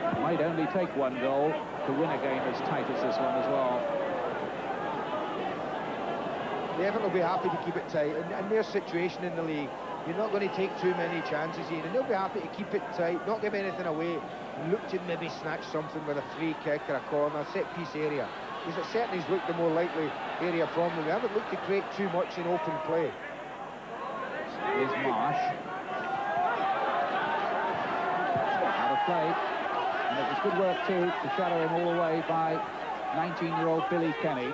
It might only take one goal to win a game as tight as this one as well. Everton will be happy to keep it tight, and their situation in the league, you're not going to take too many chances here, and they'll be happy to keep it tight, not give anything away, look to maybe snatch something with a free kick or a corner, set-piece area, because it certainly has looked the more likely area from them. They haven't looked to create too much in open play. Here's Marsh. Out of play. And it was good work, too, to shadow him all the way by 19-year-old Billy Kenny.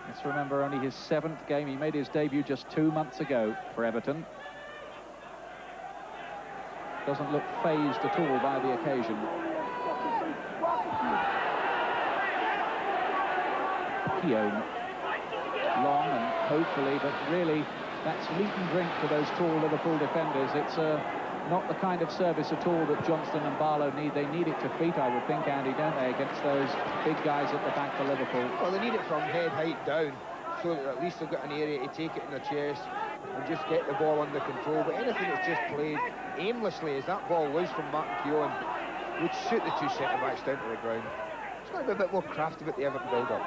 It's Let's remember, only his 7th game. He made his debut just 2 months ago for Everton. Doesn't look phased at all by the occasion. Keown. Long and hopefully, but really that's meat and drink for those tall Liverpool defenders. It's not the kind of service at all that Johnston and Barlow need. They need it to feet, I would think, Andy, don't they, against those big guys at the back for Liverpool? Well, they need it from head height down, so that at least they've got an area to take it in their chest and just get the ball under control. But anything that's just played aimlessly, as that ball was from Martin Keown, would suit the two centre-backs down to the ground. It's got to be a bit more crafty about the Everton build-up.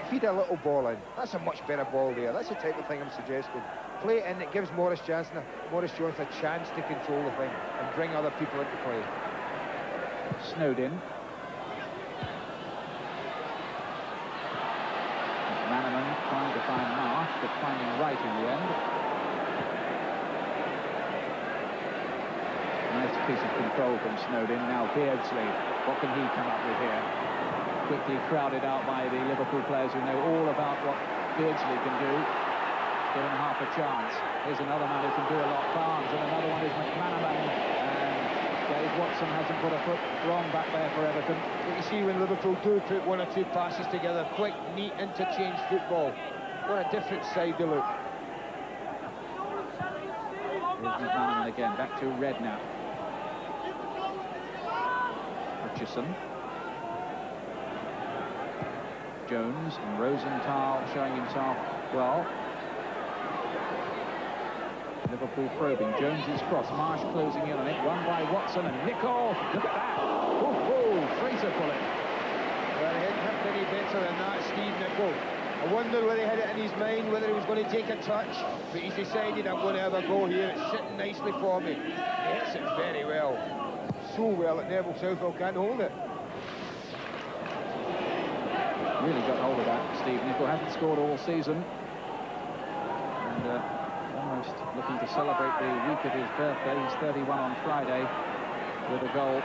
Feed a little ball in. That's a much better ball there. That's the type of thing I'm suggesting. Play it in, it gives Morris Jones a chance to control the thing and bring other people into play. Snowed in. Manaman trying to find Marsh, but finding right in the end. Nice piece of control from Snowden. Now Beardsley, what can he come up with here? Quickly crowded out by the Liverpool players who know all about what Beardsley can do. Given half a chance. Here's another man who can do a lot, Barnes, and another one is McManaman. And Dave Watson hasn't put a foot wrong back there for Everton. But you see when Liverpool do put one or two passes together, quick, neat, interchange football. What a different side they look. Here's McManaman again, back to Redknapp. Hutchison. Jones and Rosenthal showing himself well. Liverpool probing. Jones's cross. Marsh closing in on it. Run by Watson and Nicol. Look at that. Ooh, Fraser bullet. Well, he hadn't hit any better than that, Steve Nicol. I wonder whether he had it in his mind, whether he was going to take a touch, but he's decided, I'm going to have a go here. It's sitting nicely for me. He hits it very well. So well that Neville Southall can't hold it. Really got hold of that. Steve Nicol hasn't scored all season. And almost looking to celebrate the week of his birthday. He's 31 on Friday with a goal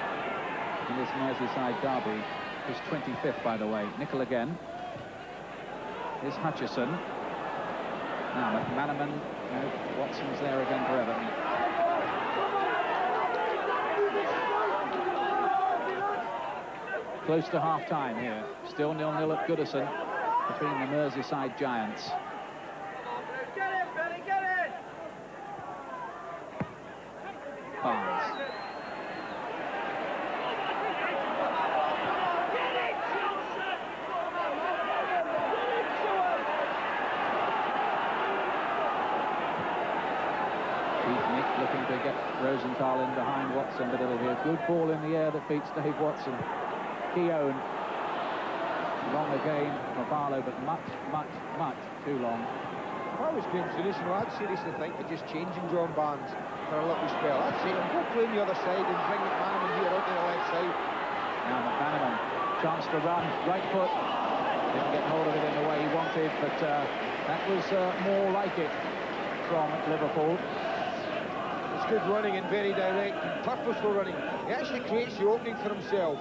in this Merseyside derby. His 25th, by the way. Nicol again. Here's Hutchison. Now McManaman. No, Watson's there again for Everton. Close to half-time here. Still 0-0 at Goodison between the Merseyside Giants. Barnes. Looking to get Rosenthal in behind Watson, but it'll be a good ball in the air that beats Dave Watson. Keown. Long again for Barlow, but much too long. If I was Graham Souness, I'd seriously think of just changing John Barnes for a little spell. I'd say him, go play on the other side and bring McManaman here out to the left side. Now McManaman, chance to run, right foot. Didn't get hold of it in the way he wanted, but that was more like it from Liverpool. It's good running and very direct and purposeful running. He actually creates the opening for himself.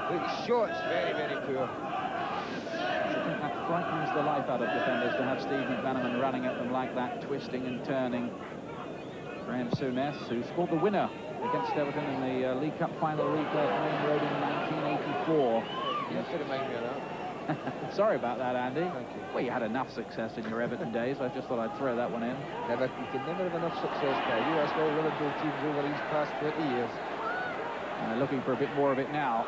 But his shot's very poor. I think that frightens the life out of defenders to have Steve McManaman running at them like that, twisting and turning. Graham Souness, who scored the winner against Everton in the League Cup final replay at Main Road in 1984. You have to remind me of that. Sorry about that, Andy. Thank you. Well, you had enough success in your Everton days. I just thought I'd throw that one in. You can never have enough success, Paul. You ask all Liverpool teams over these past 20 years. Looking for a bit more of it now.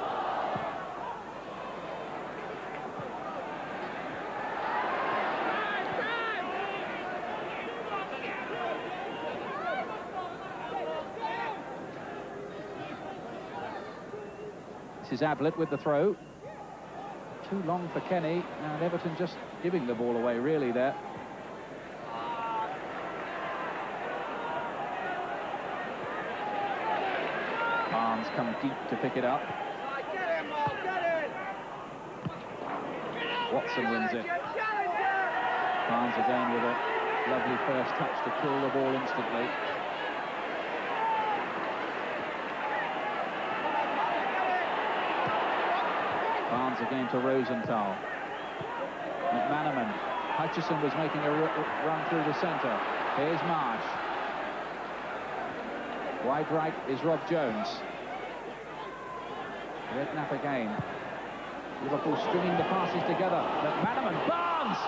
This is Ablett with the throw. Too long for Kenny, and Everton just giving the ball away really there. Barnes come deep to pick it up. Watson wins it. Barnes again with a lovely first touch to kill the ball instantly. Barnes again to Rosenthal. McManaman Hutchison was making a run through the centre. Here's Marsh. Wide right is Rob Jones. Redknapp again. Liverpool stringing the passes together. McManaman, Barnes!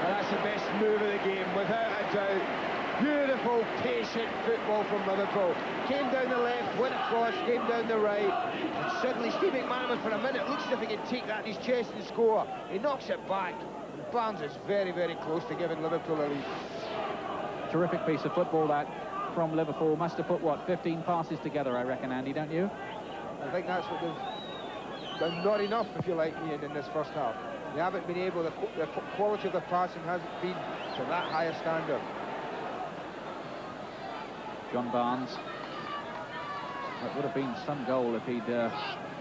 Well, that's the best move of the game, without a doubt. Beautiful, patient football from Liverpool. Came down the left, went across, came down the right. And suddenly Steve McManaman for a minute looks as if he can take that in his chest and score. He knocks it back. And Barnes is very, very close to giving Liverpool a lead. Terrific piece of football that from Liverpool. Must have put, what, 15 passes together, I reckon, Andy, don't you? I think that's what they've done. Not enough, if you like, Ian, in this first half. They haven't been able, the quality of the passing hasn't been to that higher standard. John Barnes. That would have been some goal if he'd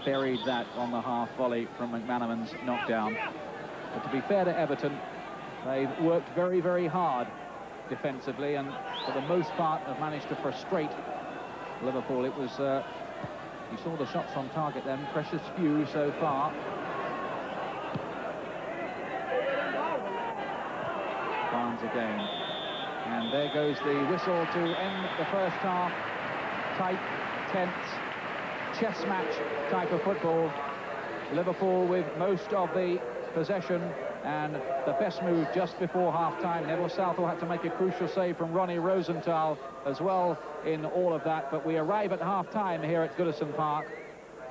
buried that on the half volley from McManaman's knockdown. But to be fair to Everton, they've worked very, very hard defensively, and for the most part have managed to frustrate Liverpool. It was, you saw the shots on target then, precious few so far. Barnes again. And there goes the whistle to end the first half. Tight, tense, chess match type of football. Liverpool with most of the possession and the best move just before half-time. Neville Southall had to make a crucial save from Ronnie Rosenthal as well in all of that. But we arrive at half-time here at Goodison Park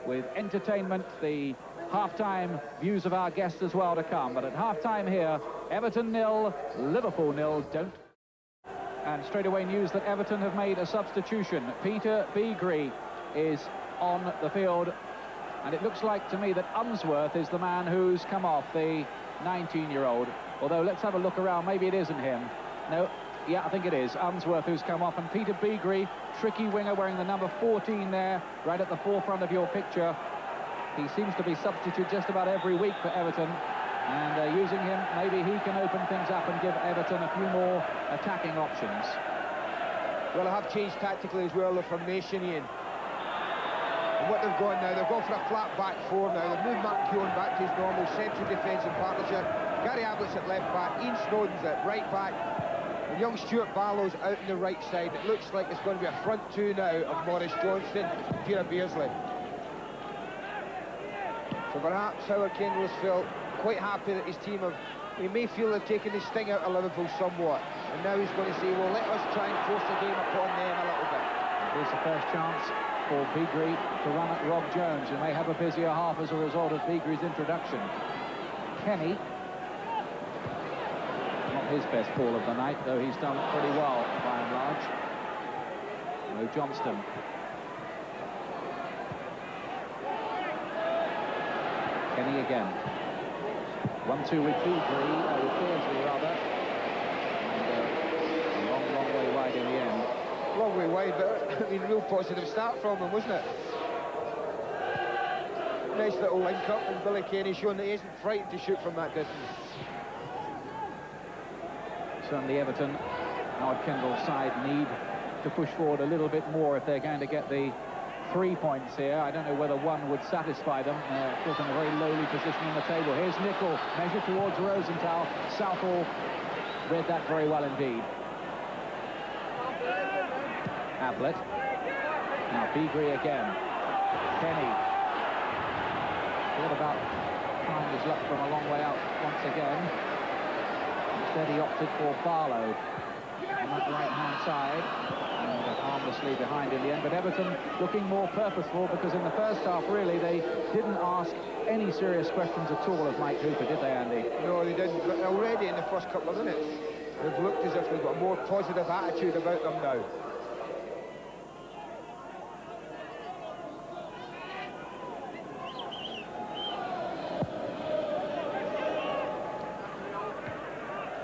with entertainment, the half-time views of our guests as well to come. But at half-time here, Everton 0, Liverpool 0. Don't. And straight away news that Everton have made a substitution. Peter Beagrie is on the field, and it looks like to me that Unsworth is the man who's come off, the 19-year-old. Although let's have a look around, maybe it isn't him. No, yeah, I think it is Unsworth who's come off, and Peter Beagrie, tricky winger wearing the number 14 there, right at the forefront of your picture. He seems to be substituted just about every week for Everton. And using him, maybe he can open things up and give Everton a few more attacking options. Well, they have changed tactically as well, the formation, Ian. And what they've gone now, they've gone for a flat back four now. They've moved Mark Keown back to his normal central defensive partnership. Gary Ablett's at left back, Ian Snowden's at right back, and young Stuart Barlow's out on the right side. It looks like it's going to be a front two now of Maurice Johnston and Peter Beardsley. So perhaps Howard Kendall has felt quite happy that his team have, he may feel they've taken the sting out of Liverpool somewhat, and now he's going to say, well, let us try and force the game upon them a little bit. Here's the first chance for Beagrie to run at Rob Jones, who may have a busier half as a result of Beagrie's introduction. Kenny, not his best ball of the night, though he's done pretty well by and large. No Johnston. Kenny again. 1-2 with Beagrie, with Beardsley rather, and a long, long way wide in the end. Long way wide, but I mean, real positive start from him, wasn't it? Nice little link up, and Billy Kenny showing that he isn't frightened to shoot from that distance. Certainly Everton, Howard Kendall's side, need to push forward a little bit more if they're going to get the 3 points here. I don't know whether one would satisfy them. Of course, in a very lowly position on the table. Here's Nicol, measured towards Rosenthal. Southall read that very well indeed. Ablett. Now Beagrie again. Kenny. Thought about trying his luck from a long way out once again. Instead he opted for Barlow on that right-hand side. And harmlessly behind in the end, but Everton looking more purposeful, because in the first half really they didn't ask any serious questions at all of Mike Hooper, did they, Andy? No, they didn't, but already in the first couple of minutes they've looked as if they've got a more positive attitude about them now.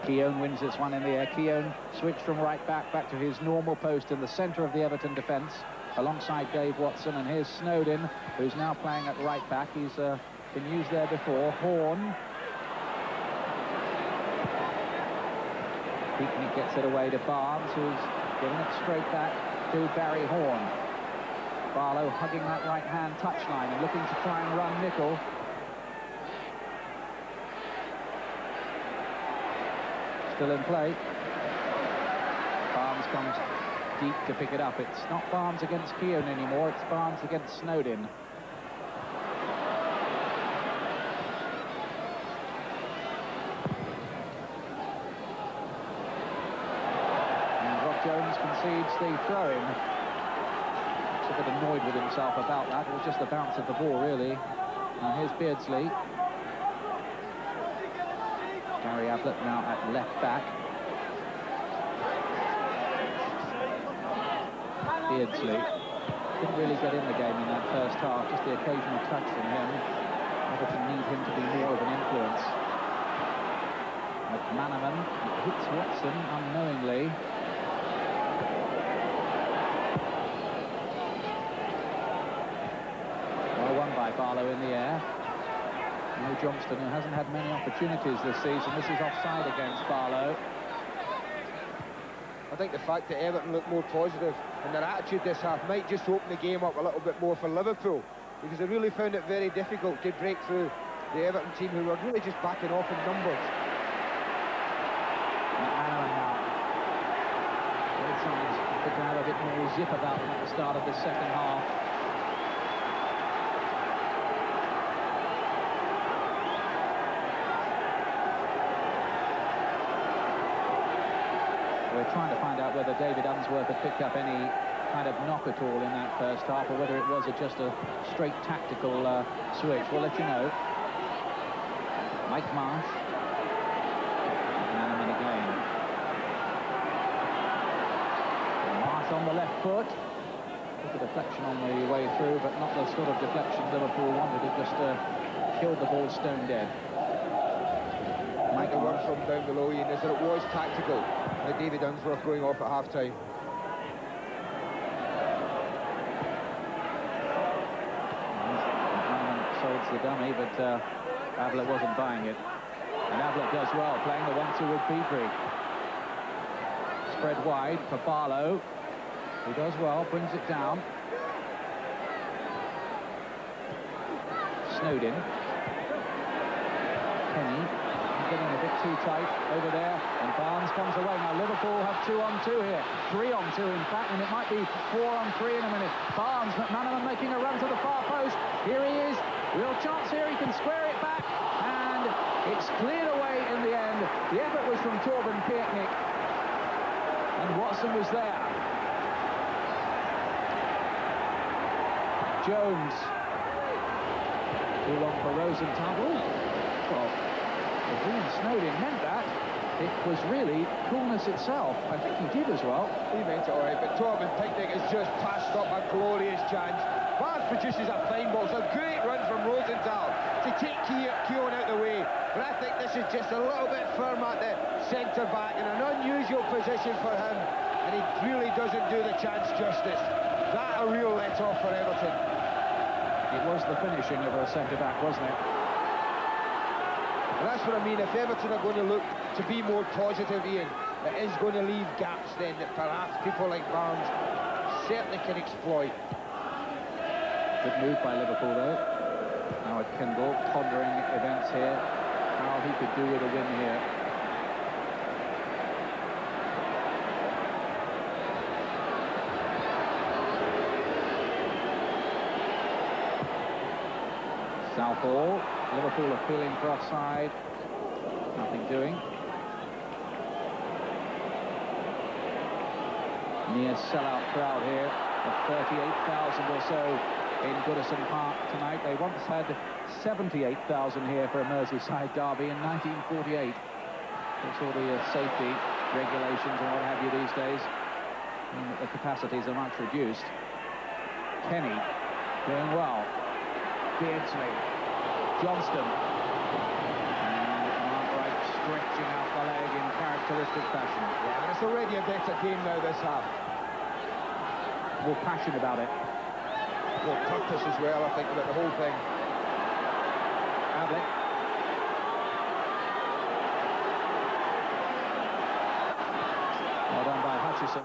Keown wins this one in the air. Keown switched from right back to his normal post in the centre of the Everton defence, alongside Dave Watson. And here's Snowden, who's now playing at right back. He's been used there before. Horn. Peakney gets it away to Barnes, who's giving it straight back to Barry Horn. Barlow hugging that right-hand touchline and looking to try and run Nicol. Still in play. Barnes comes deep to pick it up. It's not Barnes against Keown anymore, it's Barnes against Snowden. And Rob Jones concedes the throw-in. Looks a bit annoyed with himself about that. It was just the bounce of the ball, really. Now here's Beardsley. Gary Ablett now at left back. Beardsley didn't really get in the game in that first half, just the occasional touch from him. Everton need him to be more of an influence. McManaman hits Watson unknowingly. Well won by Barlow in the air. No Johnston, who hasn't had many opportunities this season. This is offside against Barlow. I think the fact that Everton looked more positive and their attitude this half might just open the game up a little bit more for Liverpool, because they really found it very difficult to break through the Everton team, who were really just backing off in numbers. Both sides could have a bit more zip about them at the start of the second half. We're trying to find out whether David Unsworth had picked up any kind of knock at all in that first half, or whether it was just a straight tactical switch. We'll let you know. Mike Marsh. McManaman again. Marsh on the left foot. Took a deflection on the way through, but not the sort of deflection Liverpool wanted. It just killed the ball stone dead. Mike, the word from down below, Ian, is that it was tactical. David Unsworth going off at half-time. Solds the dummy, but Ablett wasn't buying it. And Ablett does well, playing the 1-2 with Beedry. Spread wide for Barlow, who does well, brings it down. Snowden. Kenny. Getting a bit too tight over there, and Barnes comes away. Now Liverpool have 2-on-2 here, 3-on-2 in fact, and it might be 4-on-3 in a minute. Barnes, McManaman making a run to the far post. Here he is, real chance here, he can square it back, and it's cleared away in the end. The effort was from Torben Pietnik, and Watson was there. Jones, too long for Rosenthal. Well, if Ian Snowden meant that, it was really coolness itself. I think he did as well. He meant it all right, but Torben Pietnik has just passed up a glorious chance. Barnes produces a fine ball. It's a great run from Rosenthal to take Keown out of the way. But I think this is just a little bit firm at the centre-back, in an unusual position for him, and he really doesn't do the chance justice. That a real let-off for Everton. It was the finishing of a centre-back, wasn't it? And that's what I mean. If Everton are going to look to be more positive, Ian, it is going to leave gaps then that perhaps people like Barnes certainly can exploit. Good move by Liverpool, though. Howard Kendall pondering events here, how he could do with a win here. Southall. Liverpool appealing for offside. Nothing doing. Near sellout crowd here of 38,000 or so in Goodison Park tonight. They once had 78,000 here for a Merseyside derby in 1948. It's all the safety regulations and what have you these days. And the capacities are much reduced. Kenny doing well. Beardsley. Johnston. And Mark Wright stretching out the leg in characteristic fashion. Yeah, and it's already a better game now this half. More passion about it. More purpose as well, I think, about the whole thing. Ablett. Well done by Hutchison.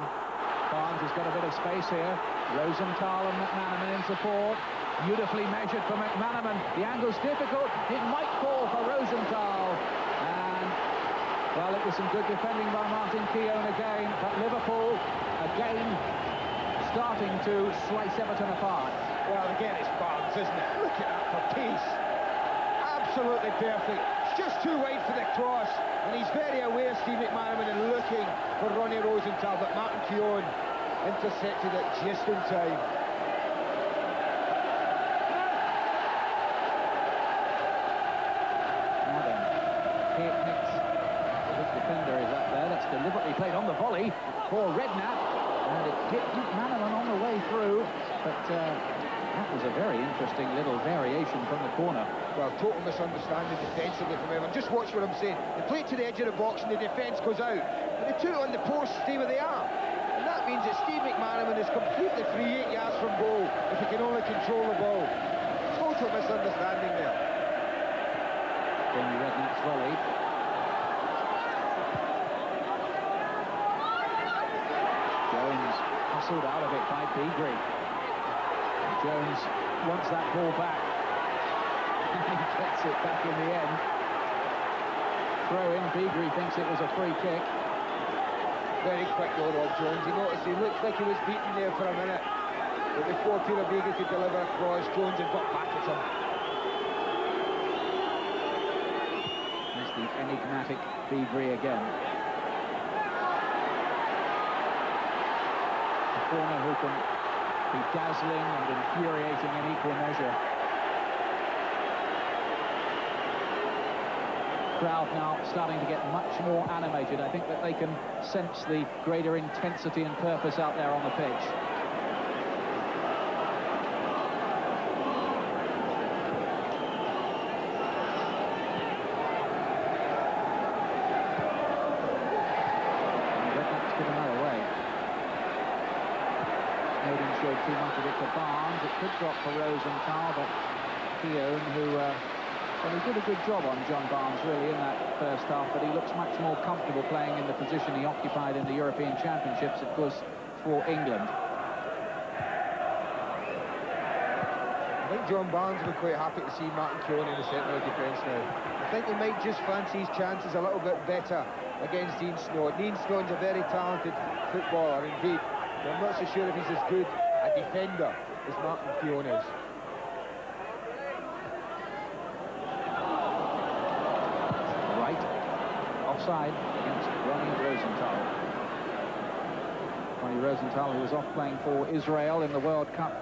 Barnes has got a bit of space here. Rosenthal and McManaman in support. Beautifully measured for McManaman. The angle's difficult. It might fall for Rosenthal. And Well, it was some good defending by Martin Keown again, but Liverpool again starting to slice Everton apart. Well, again, it's Barnes, isn't it? Look at that for peace. Absolutely perfect. It's just too wide for the cross, and he's very aware, Steve McManaman, and looking for Ronnie Rosenthal, but Martin Keown intercepted it just in time. Now then, Hicks, the defender is up there. That's deliberately played on the volley for Redknapp, and it hit McManaman on the way through, but that was a very interesting little variation from the corner. Well, total misunderstanding defensively from Everton. Just watch what I'm saying. They play it to the edge of the box and the defence goes out. But they took it on the post, stay where they are. And that means that Steve McManaman is completely free 8 yards from goal if he can only control the ball. Total misunderstanding there. Jamie Redknapp's volley. Jones hustled out of it by Beagrie. Jones wants that ball back. And he gets it back in the end. Throw in, Beagrie thinks it was a free kick. Very quick though, Rob Jones. He noticed he looked like he was beaten there for a minute. But before Peter Beagrie could deliver a cross, Jones had got back at him. There's the enigmatic Beagrie again. A corner who can be dazzling and infuriating in equal measure. Crowd now starting to get much more animated. I think that they can sense the greater intensity and purpose out there on the pitch. And Redknapp's given that away. Snowden showed too much of it to Barnes. It could drop for Rosenthal, but Keown, who well, he did a good job on John Barnes, really, in that first half, but he looks much more comfortable playing in the position he occupied in the European Championships, of course, for England. I think John Barnes will be quite happy to see Martin Keown in the centre of defence now. I think he might just fancy his chances a little bit better against Ian Snowden. Ian Snowden's a very talented footballer indeed, but I'm not so sure if he's as good a defender as Martin Keown is. Offside against Ronnie Rosenthal. Ronnie Rosenthal, who was off playing for Israel in the World Cup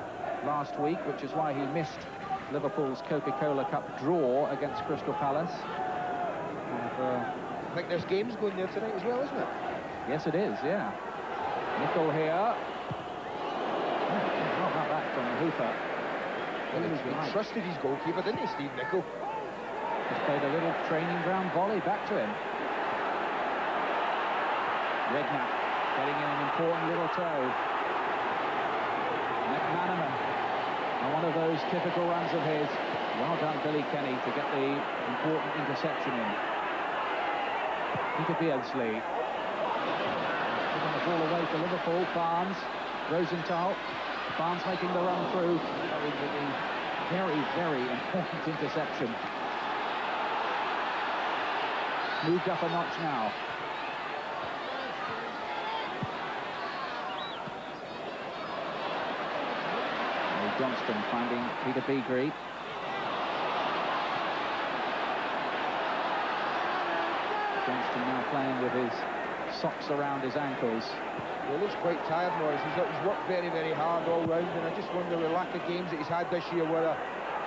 last week, which is why he missed Liverpool's Coca-Cola Cup draw against Crystal Palace. And, I think there's games going there tonight as well, isn't it? yes, it is, yeah. Nicol here. Not about that from Hooper. Well, he trusted his goalkeeper, didn't he, Steve Nicol? Just played a little training ground volley back to him. Redknapp getting in an important little toe. McManaman on one of those typical runs of his. Well done, Billy Kenny, to get the important interception in. Peter Beardsley. Giving the ball away for Liverpool. Barnes, Rosenthal. Barnes making the run through. A very, very important interception. Moved up a notch now. Johnston finding Peter Beagrie. Johnston now playing with his socks around his ankles. He looks quite tired, Morris. He's worked very, very hard all round, and I just wonder the lack of games that he's had this year, whether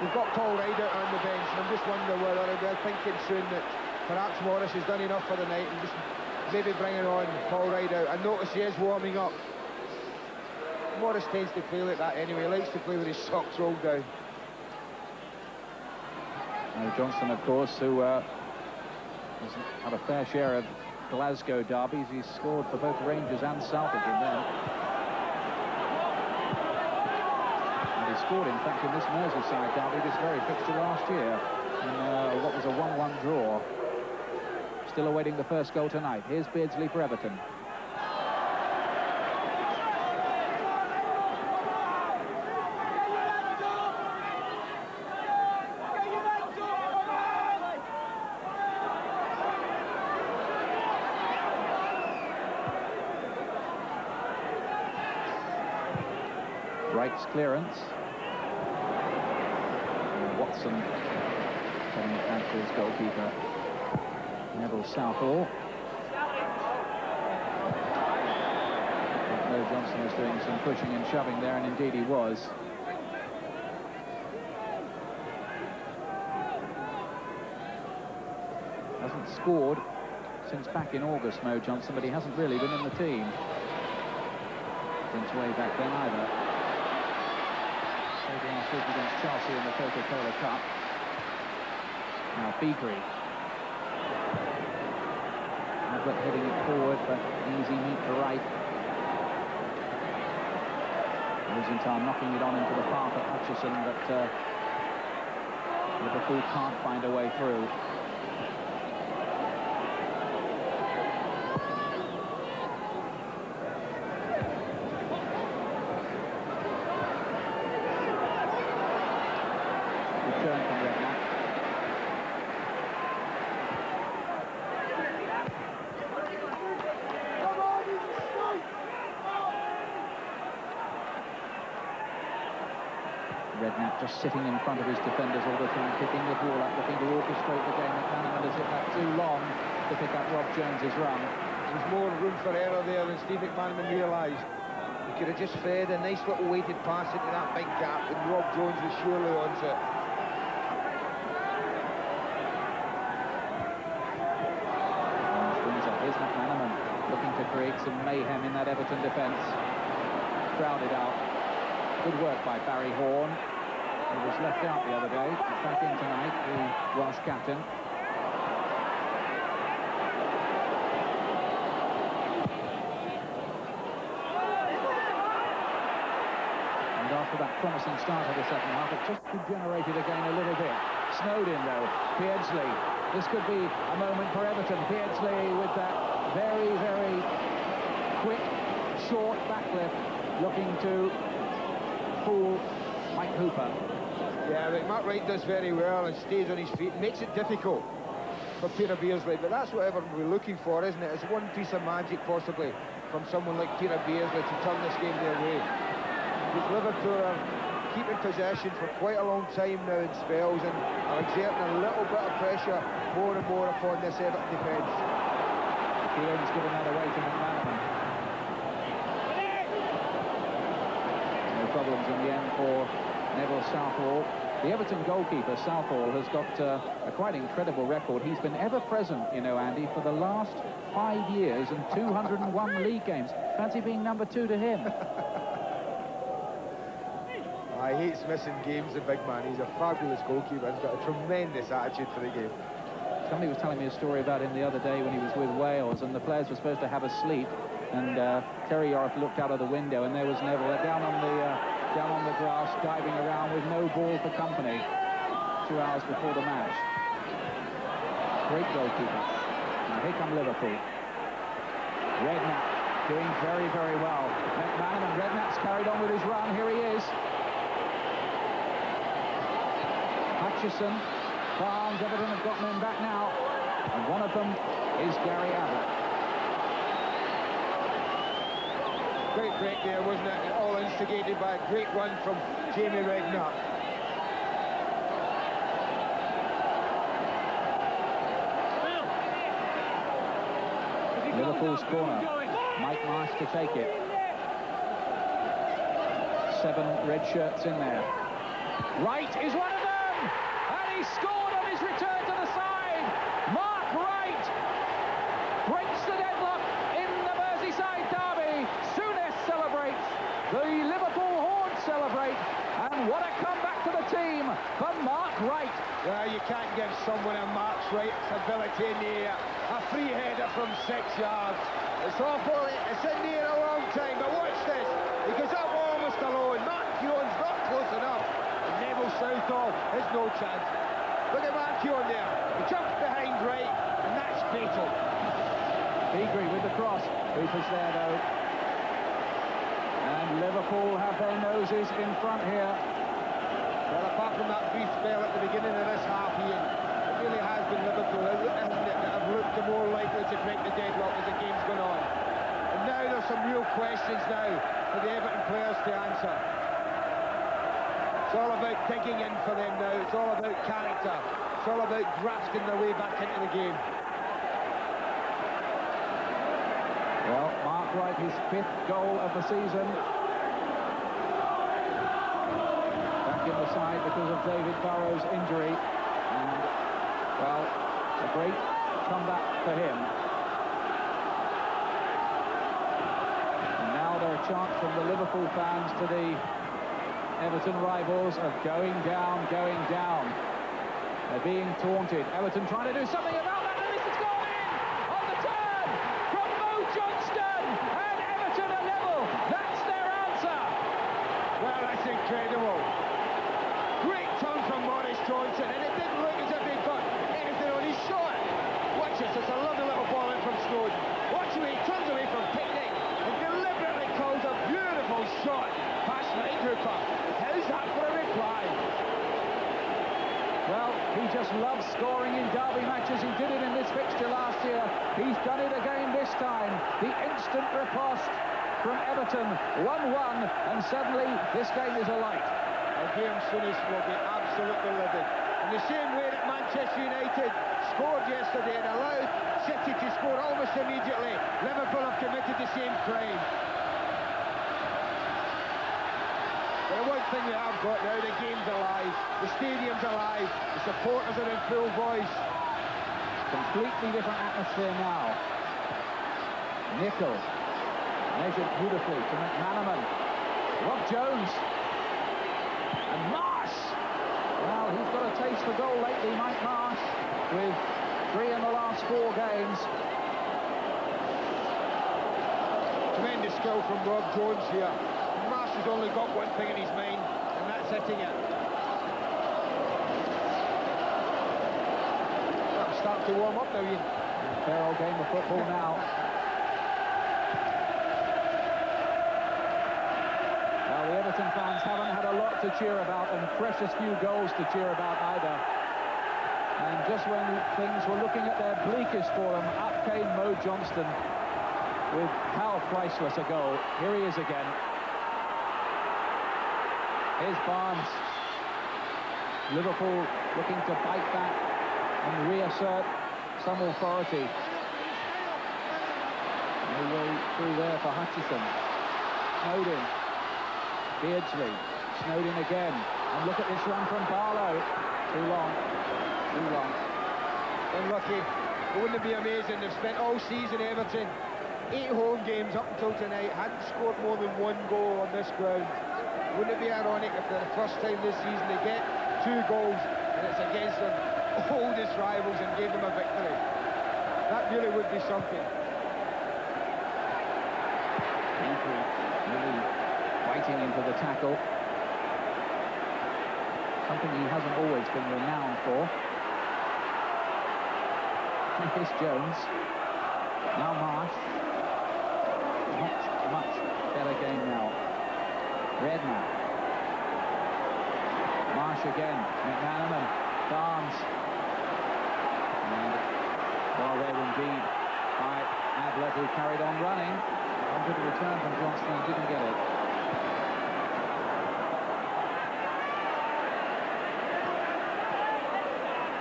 we've got Paul Ryder on the bench, and I'm just wondering whether they're thinking soon that perhaps Morris has done enough for the night and just maybe bringing on Paul Ryder. I notice he is warming up. Morris tends to play like that anyway. He likes to play with his socks rolled down. Johnston, of course, who has had a fair share of Glasgow derbies. He's scored for both Rangers and Celtic in them. And he scored, in fact, in this Merseyside derby, this very fixture last year, in what was a 1-1 draw. Still awaiting the first goal tonight. Here's Beardsley for Everton. Wright's clearance. Watson coming back to his goalkeeper, Neville Southall. Mo Johnson was doing some pushing and shoving there, and indeed he was. Hasn't scored since back in August, Mo Johnson, but he hasn't really been in the team since way back then either. Played last week against Chelsea in the Coca-Cola Cup. Now Beagrie. Albert heading it forward, but easy meet to right. Rosenthal knocking it on into the path at Hutchison, but Liverpool can't find a way through. Just sitting in front of his defenders all the time, picking the ball up, looking to orchestrate the game. McManaman has hit that too long to pick up Rob Jones's run. There's more room for error there than Steve McManaman realised. He could have just fed a nice little weighted pass into that big gap, and Rob Jones was surely onto it. Brings up. Here's McManaman looking to create some mayhem in that Everton defence. Crowded out. Good work by Barry Horn. He was left out the other day. He's back in tonight, the Welsh captain. And after that promising start of the second half, it just degenerated again a little bit. Snowed in, though. Beardsley. This could be a moment for Everton. Beardsley with that very, very quick, short backlift, looking to fool Mike Hooper. Yeah, but Matt Wright does very well and stays on his feet. Makes it difficult for Peter Beardsley, but that's what Everton we're looking for, isn't it? It's one piece of magic, possibly, from someone like Peter Beardsley to turn this game their way. Because Liverpool are keeping possession for quite a long time now in spells and are exerting a little bit of pressure more and more upon this Everton defence. Keelan's given that away to McManaman. No problems in the end for Neville Southall. The Everton goalkeeper, Southall, has got a quite incredible record. He's been ever present, you know, Andy, for the last 5 years and 201 league games. Fancy being number 2 to him. He hates missing games, the big man. He's a fabulous goalkeeper. He's got a tremendous attitude for the game. Somebody was telling me a story about him the other day when he was with Wales, and the players were supposed to have a sleep, and Terry York looked out of the window, and there was Neville down on the grass, diving around with no ball for company 2 hours before the match. Great goalkeeper. Now here come Liverpool. Redknapp doing very, very well. McManaman, Redknapp's carried on with his run. Here he is. Hutchison, Barnes, Everton have got men back now, and one of them is Gary Ablett. Great break there, wasn't it? All instigated by a great run from Jamie Redknapp. Liverpool's corner. Mike Marsh to take it. 7 red shirts in there. Wright is one of them! And he scored on his return to the side! Mark Wright breaks the deadlock in the Merseyside derby. Souness celebrates. The Liverpool Horns celebrate. And what a comeback to the team for Mark Wright. Well, you can't give someone a Mark Wright's ability in the air. A free header from 6 yards. It's awful. It's in the air a long time, but watch this. He goes up almost alone. Mark Keown's not close enough. And Neville Southall has no chance. Look at Mark Keown there. He jumps behind Wright, and that's fatal. Beagrie with the cross. Hooper's there, though. And Liverpool have their noses in front here. Well, apart from that brief spell at the beginning of this half, Ian, it really has been Liverpool, isn't it, that have looked the more likely to break the deadlock as the game's gone on. And now there's some real questions now for the Everton players to answer. It's all about digging in for them now. It's all about character. It's all about grafting their way back into the game. Well, Mark Wright, his 5th goal of the season. Back in the side because of David Burrow's injury. And, well, a great comeback for him. And now there are chants from the Liverpool fans to the Everton rivals of going down, going down. They're being taunted. Everton trying to do something about that, and this has gone in on the turn from Mo Johnston, and Everton are level. That's their answer. Well, that's incredible. Great turn from Maurice Johnson, and it didn't look as if he'd got anything on his shot. Watch this, it's a lovely little ball in from Snowden. Watch the way he turns away from Picnic and deliberately calls a beautiful shot past Mike Hooper. How's that for a reply? Well, he just loves scoring in derby matches. He did it in this fixture last year. He's done it again this time. The instant riposte from Everton, 1-1, and suddenly this game is alight. Graham Souness will be absolutely livid. In the same way that Manchester United scored yesterday and allowed City to score almost immediately, Liverpool have committed the same crime. But the one thing we have got now, the game's alive, the stadium's alive, the supporters are in full voice. Completely different atmosphere now. Nicol measured beautifully to McManaman. Rob Jones. And Marsh. Well, he's got a taste for goal lately, Mike Marsh, with 3 in the last 4 games. Tremendous skill from Rob Jones here. Marsh has only got one thing in his mind, and that's hitting it. That'll start to warm up now, Ian. Fair old game of football now. Well, the Everton fans haven't had a lot to cheer about, and precious few goals to cheer about either. And just when things were looking at their bleakest for them, up came Mo Johnston with how priceless a goal. Here he is again. Here's Barnes. Liverpool looking to bite back and reassert some authority. No way through there for Hutchison. Snowden. Beardsley. Snowden again. And look at this run from Barlow. Too long. Too long. Unlucky. Wouldn't it be amazing? They've spent all season, Everton, 8 home games up until tonight, hadn't scored more than 1 goal on this ground. Wouldn't it be ironic if for the first time this season they get 2 goals and it's against their oldest rivals and gave them a victory? That really would be something. Really biting into the tackle. Something he hasn't always been renowned for. Here's Jones. Now Marsh. Much better game now. Redknapp. Marsh again. McManaman. Barnes. And well read indeed by Ablett, who carried on running. Wanted a return from Johnston and didn't get it.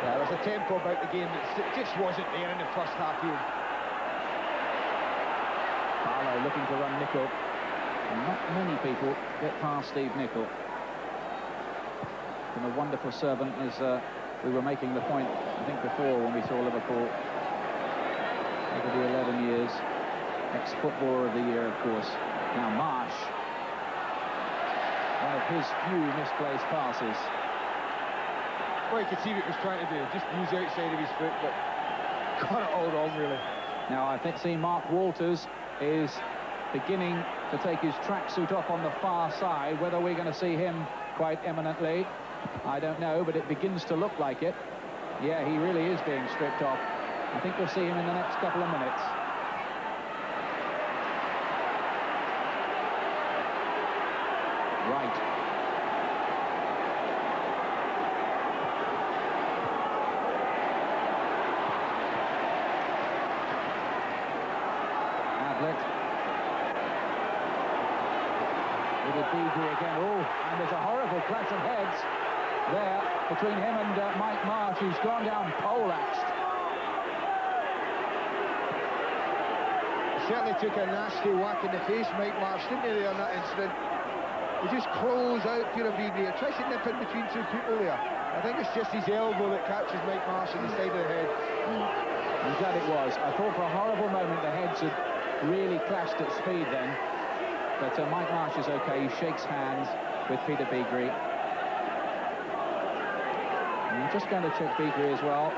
Yeah, there's a tempo about the game that just wasn't there in the first half here. Barlow looking to run Nicol. And not many people get past Steve Nicol. And a wonderful servant, as we were making the point, I think, before when we saw Liverpool over the 11 years. Ex-footballer of the year, of course. Now Marsh. One of his few misplaced passes. Well, you could see what he was trying to do. Just use the outside of his foot, but got it all wrong, really. Now, I think see Mark Walters is beginning to take his tracksuit off on the far side. Whether we're going to see him quite eminently, I don't know, but it begins to look like it. Yeah, he really is being stripped off. I think we'll see him in the next couple of minutes. Right. David Beasley again. Oh, and there's a horrible clash of heads there between him and Mike Marsh, who's gone down poleaxed. Certainly took a nasty whack in the face, Mike Marsh, didn't he, there in that incident? He just closed out Peter Beasley. He tries to nip in between two people there. I think it's just his elbow that catches Mike Marsh in the side of the head. I'm glad it was. I thought for a horrible moment the heads had really clashed at speed then. But Mike Marsh is okay. He shakes hands with Peter Beasley. And I'm just going to check Beasley as well.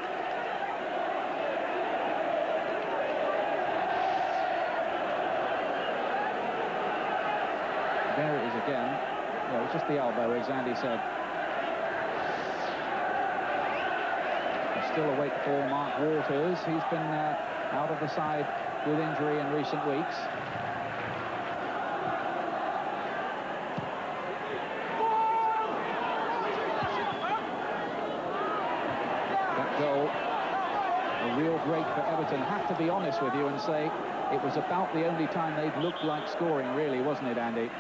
There it is again. Yeah, it was just the elbow, as Andy said. We're still await for Mark Walters. He's been out of the side with injury in recent weeks. That goal, a real break for Everton. Have to be honest with you and say it was about the only time they'd looked like scoring, really, wasn't it, Andy?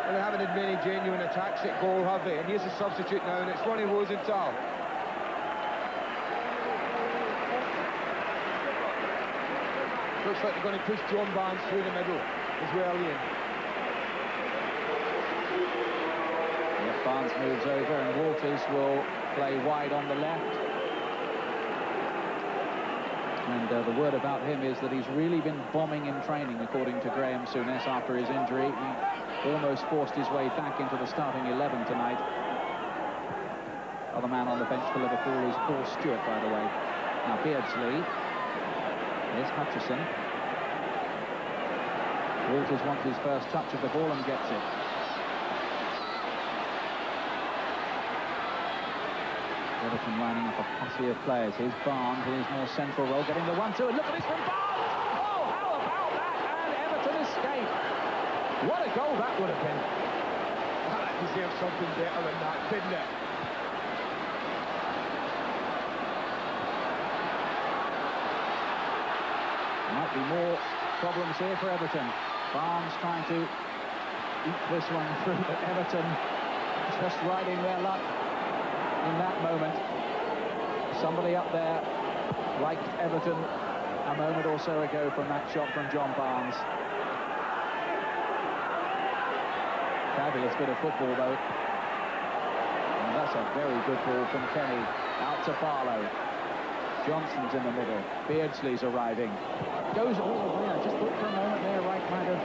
Well, they haven't had many genuine attacks at goal, have they? And here's a substitute now, and it's Ronnie Rosenthal. Looks like they're going to push John Barnes through the middle as well, Ian. Yes, Barnes moves over, and Walters will play wide on the left. And the word about him is that he's really been bombing in training, according to Graham Souness, after his injury. He almost forced his way back into the starting 11 tonight. Other man on the bench for Liverpool is Paul Stewart, by the way. Now Beardsley. Here's Hutchison. Walters wants his first touch of the ball and gets it. Everton lining up a posse of players. Here's Barnes in his more central role, getting the 1-2, and look at this from Barnes! Oh, how about that? And Everton escape. What a goal that would have been. That deserved something better than that, didn't it? Might be more problems here for Everton. Barnes trying to eat this one through, but Everton just riding their luck in that moment. Somebody up there liked Everton a moment or so ago from that shot from John Barnes. Fabulous bit of football, though. And that's a very good ball from Kenny. Out to Barlow. Johnson's in the middle. Beardsley's arriving. Goes all the way. I just thought for a moment there, Wright might have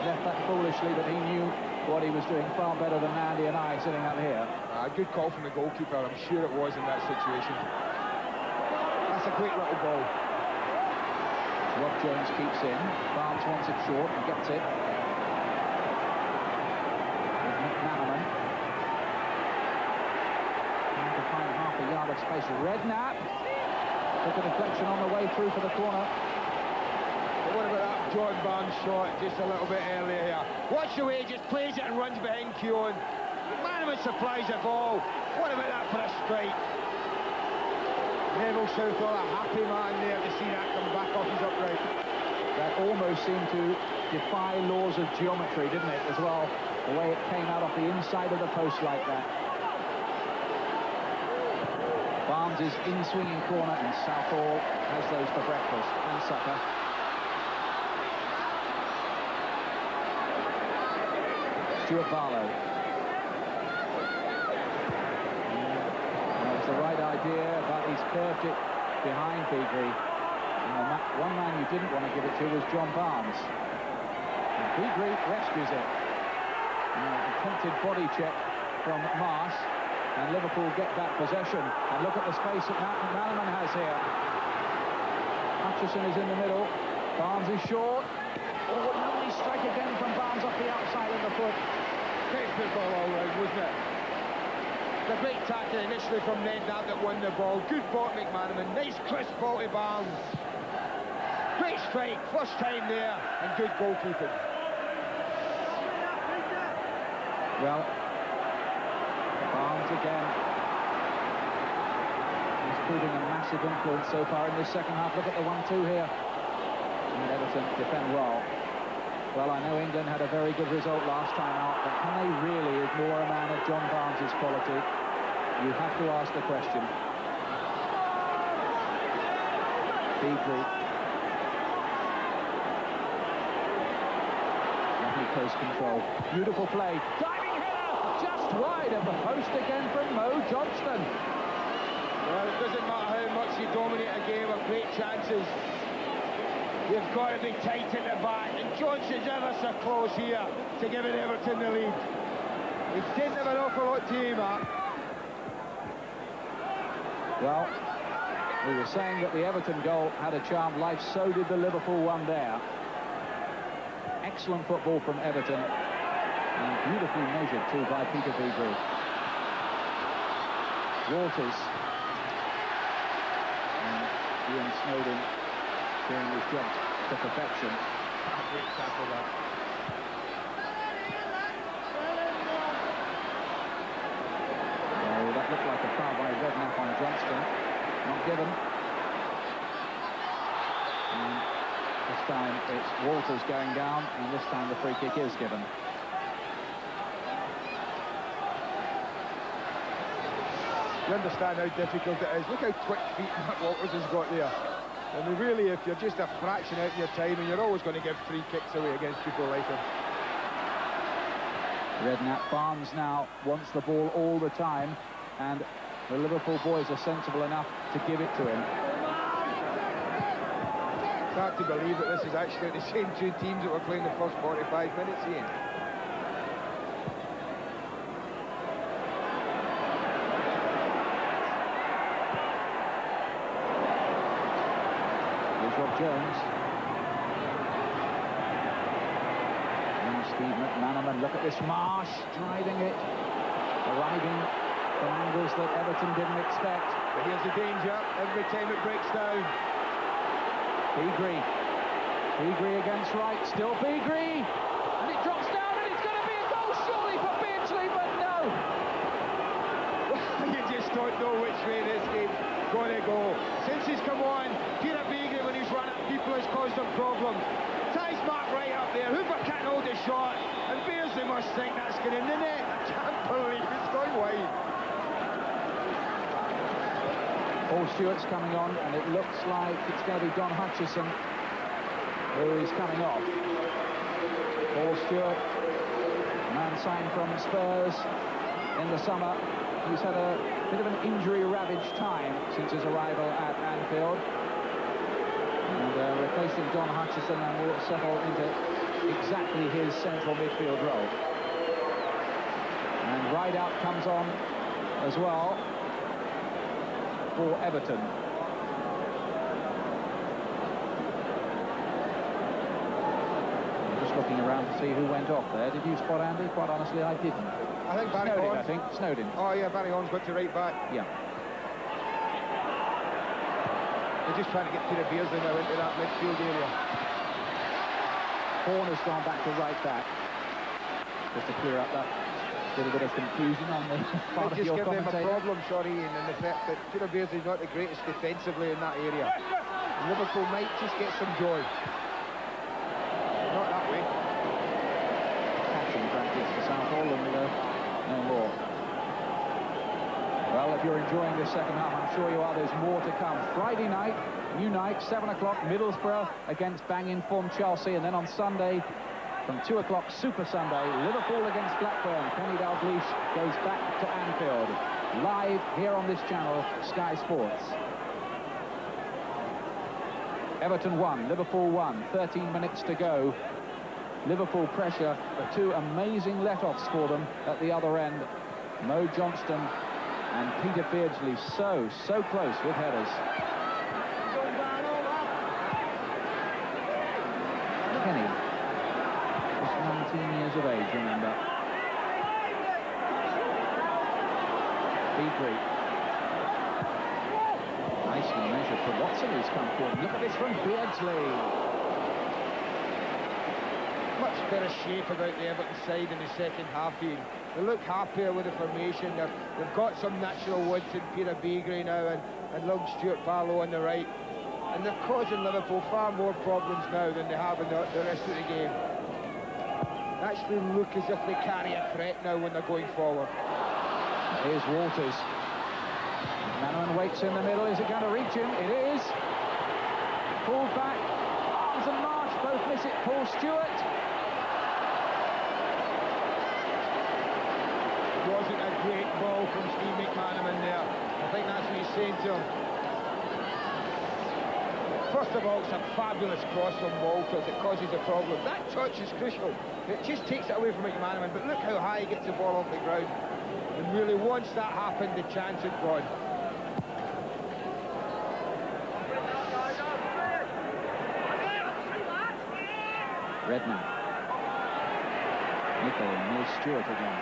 left that foolishly, but he knew what he was doing far better than Andy and I sitting up here. Good call from the goalkeeper. I'm sure it was in that situation. That's a great little ball. Rob Jones keeps in. Barnes wants it short and gets it. McManaman. Trying to find half a yard of space. Redknapp. Took a deflection on the way through for the corner. But what about that John Barnes shot just a little bit earlier here? Watch the way he just plays it and runs behind Keown. McManaman supplies the ball. What about that for a strike? Neville Southall, a happy man there to see that come back off his upright. That almost seemed to defy laws of geometry, didn't it, as well? The way it came out off the inside of the post like that. Barnes is in swinging corner, and Southall has those for breakfast and supper. Stuart Barlow. That was the right idea, but he's curved it behind Beasley. And the one man you didn't want to give it to was John Barnes. And Beasley rescues it. Attempted body check from Marsh, and Liverpool get back possession. And look at the space that McManaman has here. Hutchison is in the middle. Barnes is short. Oh, lovely strike again from Barnes off the outside of the foot. Great football all round, wasn't it? The great tackle initially from Redknapp that won the ball. Good ball, McManaman. Nice crisp ball to Barnes. Great strike, first time there, and good goalkeeping. Well, Barnes again. He's proving a massive influence so far in this second half. Look at the 1-2 here. And Everton defend well. Well, I know England had a very good result last time out, but can they really ignore a man of John Barnes' quality? You have to ask the question. Beasley. Lovely close control. Beautiful play. Diving header! Just wide of the post again from Mo Johnston. Well, it doesn't matter how much you dominate a game or create chances. You've got to be tight at the back, and Johnson's ever so close here to giving Everton the lead. He didn't have an awful lot to aim at. Well, we were saying that the Everton goal had a charmed life, so did the Liverpool one there. Excellent football from Everton, and beautifully measured too by Peter Beasley. Walters. And Ian Snowden doing his job to perfection. Great tackle that. Oh, that looked like a foul by Redknapp on Johnston. Not given. And this time it's Walters going down, and this time the free kick is given. You understand how difficult it is. Look how quick feet Matt Walters has got there. I mean, really, if you're just a fraction out in your time, and you're always going to give free kicks away against people like him. Redknapp. Barnes now wants the ball all the time, and the Liverpool boys are sensible enough to give it to him. It's hard to believe that this is actually the same two teams that were playing the first 45 minutes, Ian. Jones. Now Steve McManaman, look at this Marsh, driving it, arriving from angles that Everton didn't expect. But here's the danger, every time it breaks down. Beasley against right, still Beasley, and it drops down, and it's going to be a goal surely for Beardsley, but no! You just don't know which way this game's going to go. Since he's come on, Peter Beasley, when he's run at people, has caused them problems. Ties Mark right up there. Hooper can't hold a shot, and Beardsley must think that's going in the net. I can't believe it's gone wide. Paul Stewart's coming on, and it looks like it's going to be Don Hutchison who is coming off. Paul Stewart, a man signed from Spurs in the summer. He's had a bit of an injury-ravaged time since his arrival at Anfield. And replacing Don Hutchison, and will settle into exactly his central midfield role. And Rideout comes on as well for Everton. I'm just looking around to see who went off there. Did you spot Andy? Quite honestly, I didn't. I think Barry Snowden, Horn. I think. Snowden. Oh, yeah, Barry Horn's got to right back. Yeah. They're just trying to get Peter Beardsley now into that midfield area. Horn has gone back to right back. Just to clear up that little bit of confusion on the part of your commentator. Just give them a problem, sorry, Ian, in the fact that Peter Beardsley's not the greatest defensively in that area. Liverpool might just get some joy. Not that way. Catching practice for Southall, and no more. Well, if you're enjoying this second half, I'm sure you are. There's more to come. Friday night, new night, 7 o'clock, Middlesbrough against bang-in-form Chelsea. And then on Sunday, from 2 o'clock, Super Sunday, Liverpool against Blackburn. Kenny Dalglish goes back to Anfield. Live here on this channel, Sky Sports. Everton 1, Liverpool 1, 13 minutes to go. Liverpool pressure, but two amazing let-offs for them at the other end. Mo Johnston and Peter Beardsley so close with headers. Kenny, just 19 years of age, remember. Beasley. Nicely measured for Watson, who's come forward. Look at this from Beardsley. Much better shape about the Everton side in the second half, Ian. They look happier with the formation. They've got some natural width in Peter Beasley now, and Lug Stuart Barlow on the right. And they're causing Liverpool far more problems now than they have in the rest of the game. actually look as if they carry a threat now when they're going forward. Here's Walters. Manaman waits in the middle. Is it going to reach him? It is. Pulled back. Arms and Marsh both miss it. Paul Stewart. Wasn't a great ball from Steve McManaman there. I think that's what he's saying to him. First of all, it's a fabulous cross from Walters. It causes a problem. That touch is crucial. It just takes it away from McManaman, but look how high he gets the ball off the ground. And really, once that happened, the chance had gone. Redknapp. Nicol, Neil Stewart again.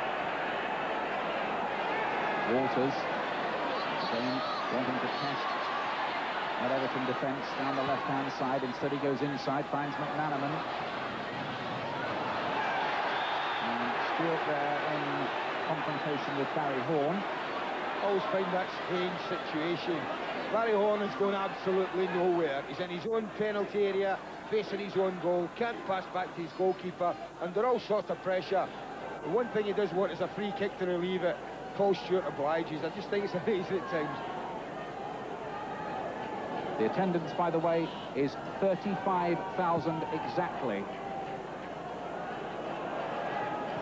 Walters. Again, wanting to test that Everton defence down the left-hand side. Instead he goes inside, finds McManaman. And Stewart there in confrontation with Barry Horn. Always find that strange situation. Barry Horn is going absolutely nowhere. He's in his own penalty area, facing his own goal, can't pass back to his goalkeeper, under all sorts of pressure. The one thing he does want is a free kick to relieve it. Paul Stewart obliges. I just think it's amazing at times. The attendance, by the way, is 35,000 exactly.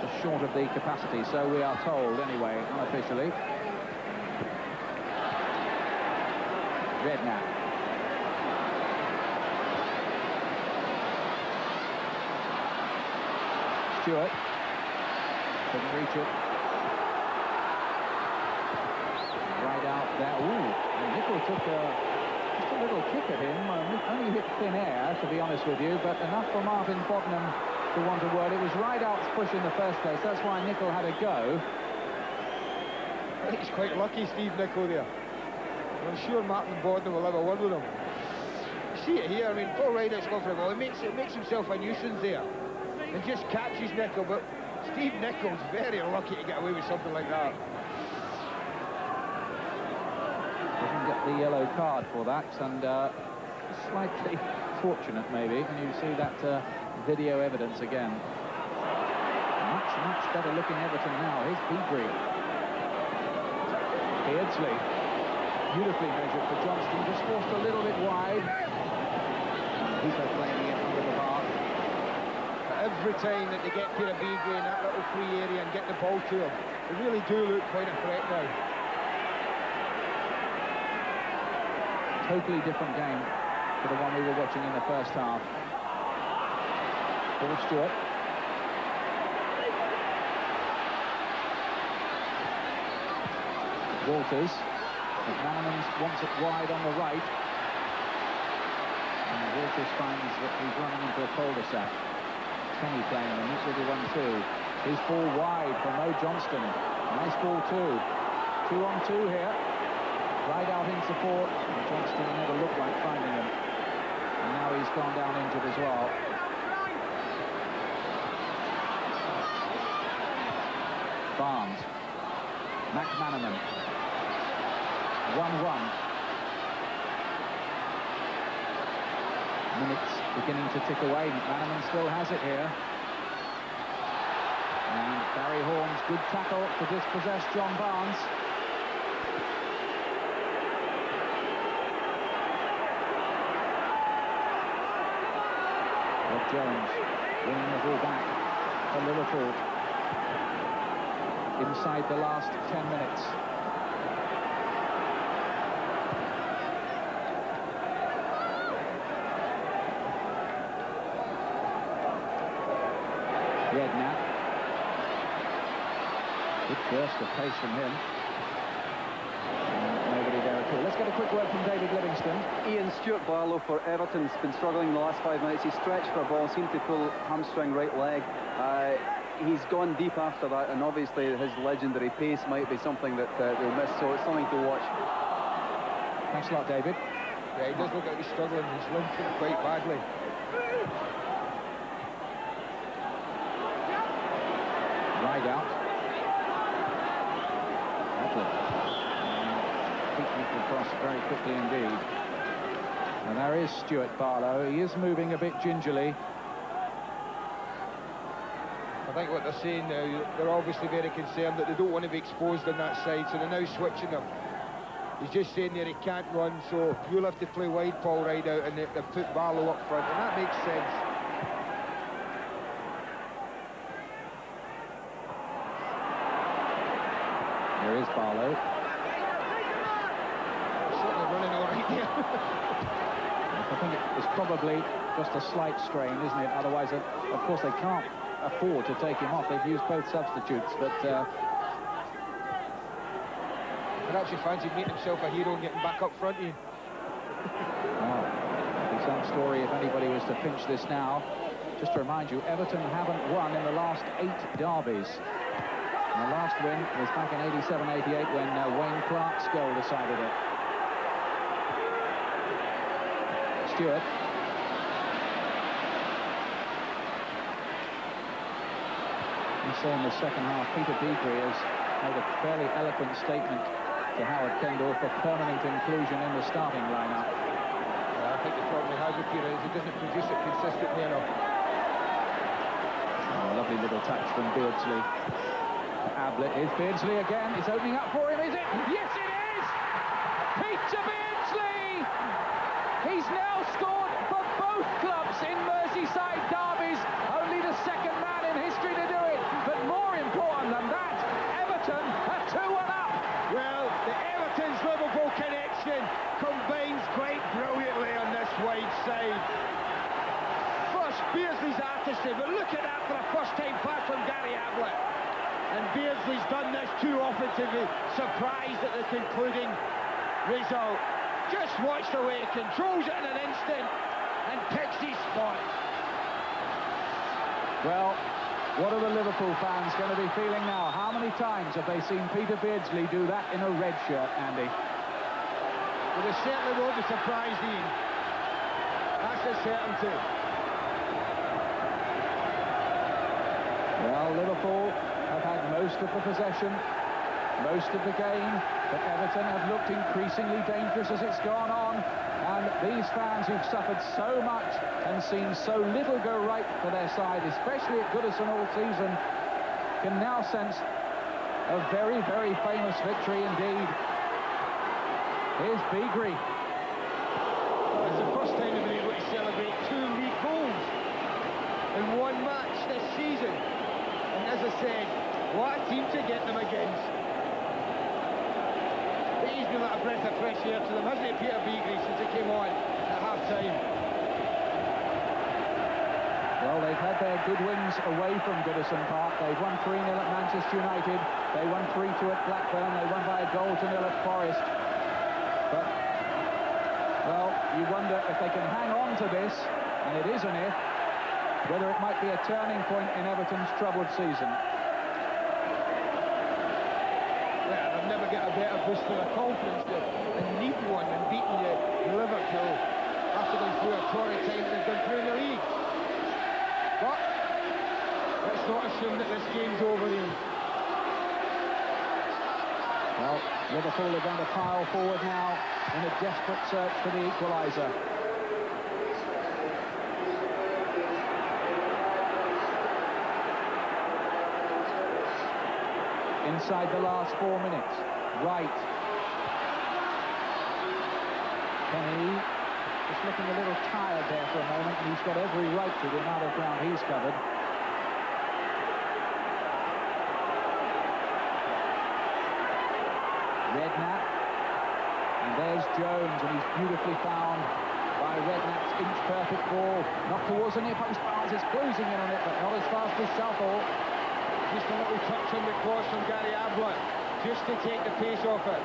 Just short of the capacity, so we are told anyway, unofficially. Redknapp. Stewart. Couldn't reach it. Right out there. Ooh, and Nicol took just a little kick at him. Only hit thin air, to be honest with you, but enough for Martin Fortnum to want a word. It was Rideout's push in the first place. That's why Nicol had a go. I think he's quite lucky, Steve Nicol, there. I'm sure Martin Borden will have a word with him. You see it here. I mean, Paul Rideout's going for a ball. He makes himself a nuisance there and just catches Nicol, but Steve Nicol's very lucky to get away with something like that. Doesn't get the yellow card for that, and slightly fortunate maybe when you see that video evidence again. Much better looking Everton now. Here's Beagree. Beardsley, beautifully measured for Johnston, just forced a little bit wide. Hooper playing it under the bar. Every time that they get Peter Beagree in that little free area and get the ball to him, they really do look quite a threat now. Totally different game to the one we were watching in the first half. Paul Stewart. Walters. McManaman wants it wide on the right. And Walters finds that he's running into a cul-de-sac. Kenny playing a neat little one too. His ball wide for Mo Johnston. Nice ball too. 2-on-2 here. Right out in support. And Johnston never looked like finding him. And now he's gone down injured as well. Barnes. McManaman. 1-1. Minutes beginning to tick away. McManaman still has it here. And Barry Horn's good tackle to dispossess John Barnes. Rob Jones winning the ball back for Liverpool inside the last 10 minutes. Redknapp. Good burst of pace from him. And nobody there at all. Let's get a quick word from David Livingston. Ian Stuart Barlow for Everton's been struggling the last 5 minutes. He stretched for a ball, seemed to pull hamstring right leg. He's gone deep after that, and obviously his legendary pace might be something that they'll miss, so it's something to watch. Thanks a lot, David. Yeah, he does look like he's struggling. He's limping quite badly. Rideout. Feet across very quickly indeed. And there is Stuart Barlow. He is moving a bit gingerly. For think what they're saying now, they're obviously very concerned that they don't want to be exposed on that side, so they're now switching them. He's just saying there he can't run, so you'll have to play wide, Paul Rideout, and they've put Barlow up front, and that makes sense. Here is Barlow. Certainly running all right here. I think it's probably just a slight strain, isn't it? Otherwise, of course, they can't afford to take him off. They've used both substitutes, but perhaps he fancied making himself a hero and getting back up front, Ian. well, it'd be some story if anybody was to pinch this now. Just to remind you, Everton haven't won in the last 8 derbies. And the last win was back in 87-88 when Wayne Clark's goal decided it. Stewart. And so in the second half, Peter Beagrie has made a fairly eloquent statement to Howard Kendall for permanent inclusion in the starting lineup. I think the problem he has with Peter is he doesn't produce it consistently enough. Oh, a lovely little touch from Beardsley. Ablett is Beardsley again. It's opening up for him, is it? Yes, it is! Peter Beardsley! He's now scored for both clubs in Merseyside derbies. Only the second man in history to do it. But more important than that, Everton are 2-1 up. Well, the Everton's-Liverpool connection combines quite brilliantly on this wide side. First, Beardsley's artistry, but look at that for a first-time pass from Gary Ablett. And Beardsley's done this too often to be surprised at the concluding result. Just watch the way he controls it in an instant and picks his spot. Well, what are the Liverpool fans going to be feeling now? How many times have they seen Peter Beardsley do that in a red shirt, Andy? Well, they certainly won't be surprised, Ian. That's a certainty. Well, Liverpool have had most of the possession, most of the game, but Everton have looked increasingly dangerous as it's gone on. And these fans who've suffered so much and seen so little go right for their side, especially at Goodison all season, can now sense a very, very famous victory indeed. Here's Beagrie. It's the first time they've been able to celebrate 2 league goals in one match this season. And as I said, what a team to get them against. He's been like a breath of fresh air to them, hasn't he, Peter Beagrie, since he came on at half-time? Well, they've had their good wins away from Goodison Park. They've won 3-0 at Manchester United. They won 3-2 at Blackburn. They won by a goal to 0 at Forest. But, well, you wonder if they can hang on to this, and it is an if, whether it might be a turning point in Everton's troubled season. Never get a better boost for their confidence than need one and beating Liverpool after going through a torrid time they've gone through in the league. But let's not assume that this game's over, Ian. Well, Liverpool are going to pile forward now in a desperate search for the equaliser. Inside the last 4 minutes. Right. Kenny just looking a little tired there for a moment, and he's got every right to the amount of ground he's covered. Redknapp. And there's Jones, and he's beautifully found by Redknapp's inch-perfect ball. Not towards the near post. Barnes is closing in on it, but not as fast as Southall. Just a little touch on the cross from Gary Ablett, just to take the pace off it.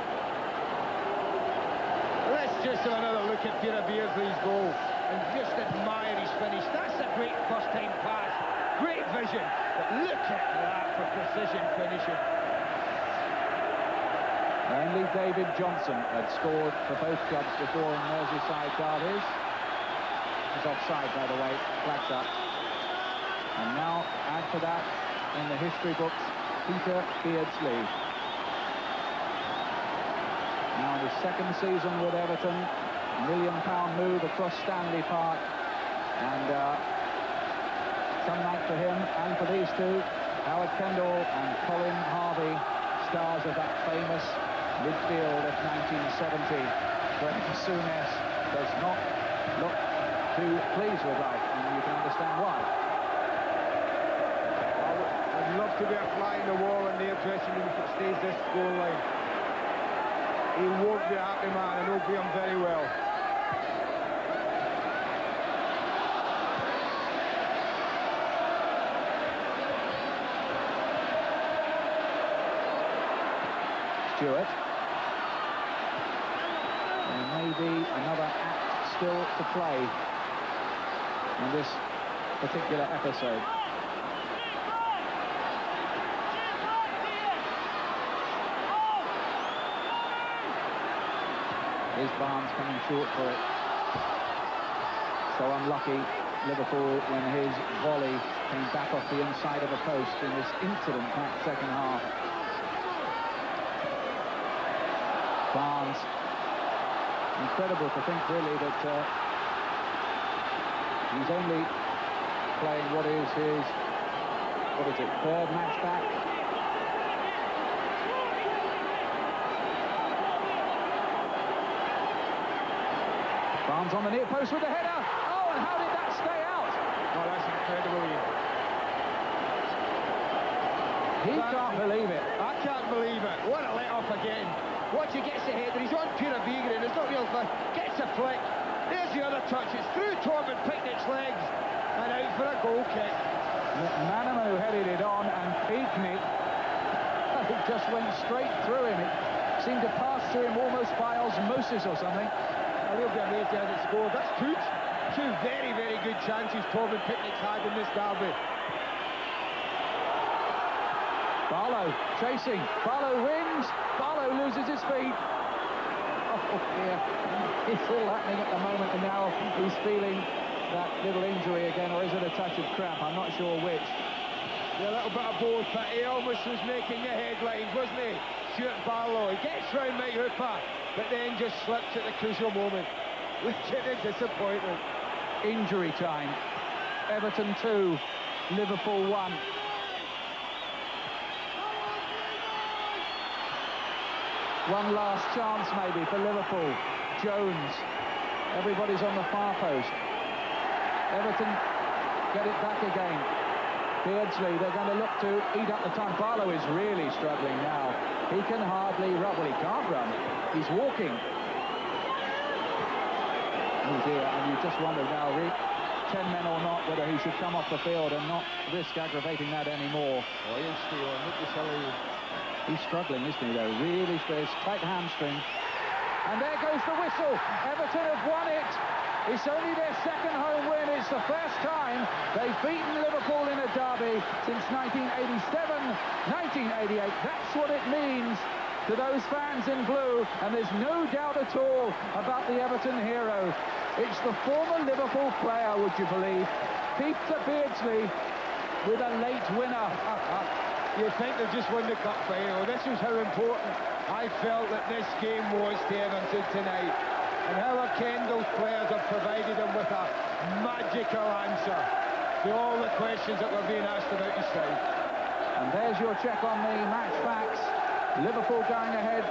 Let's just have another look at Peter Beardsley's goal and just admire his finish. That's a great first-time pass, great vision, but look at that for precision finishing. Only David Johnson had scored for both clubs before in Merseyside derbies. He's offside, by the way, flagged up. And now, add to that, in the history books, Peter Beardsley. Now in his second season with Everton, £1 million move across Stanley Park, and some night for him and for these two. Howard Kendall and Colin Harvey, stars of that famous midfield of 1970. But Souness does not look too pleased with life, and you can understand why. I'd love to be a fly in the wall in their dressing room if it stays this scoreline. He won't be a happy man, I know him very well. Stewart. There may be another act still to play in this particular episode. Here's Barnes coming short for it. So unlucky, Liverpool, when his volley came back off the inside of the post in this incident-packed second half. Barnes, incredible to think really that he's only playing what is his, third match back. Barnes on the near post with the header. Oh, and how did that stay out? Oh, that's incredible, Ian. He can't believe it. I can't believe it. What a let-off again. Watch, he gets the header, he's on Pura Vigre, there's not real fun. Gets a flick, there's the other touch, it's through Torben Picnic's legs, and out for a goal kick. Manamu headed it on, and Picnic, it just went straight through him. It seemed to pass through him almost by osmosis or something. I'll be amazed as it scored. That's two very, very good chances Torben Picnic's had in this derby. Barlow chasing, Barlow wins, Barlow loses his feet. Oh dear, it's all happening at the moment, and now he's feeling that little injury again, or is it a touch of cramp? I'm not sure which. Yeah, a little bit of both, but he almost was making the headlines, wasn't he? Stuart Barlow, he gets round Mike Hooper, but then just slips at the crucial moment. Look at the disappointment. Injury time. Everton 2, Liverpool 1. One last chance maybe for Liverpool. Jones. Everybody's on the far post. Everton get it back again. Beardsley, they're going to look to eat up the time. Barlow is really struggling now. He can hardly run. Well, he can't run. He's walking. Oh dear, and you just wonder now, 10 men or not, whether he should come off the field and not risk aggravating that anymore. Oh, he'll stay on. Look at Sully. He's struggling, isn't he, though? Really, there's tight hamstring. And there goes the whistle. Everton have won it. It's only their second home win. It's the first time they've beaten Liverpool in a derby since 1987, 1988. That's what it means to those fans in blue. And there's no doubt at all about the Everton hero. It's the former Liverpool player, would you believe, Peter Beardsley, with a late winner. You think they've just won the cup final. This was how important I felt that this game was to Everton tonight. And Howard Kendall's players have provided them with a magical answer to all the questions that were being asked about his side. And there's your check on the match facts. Liverpool going ahead.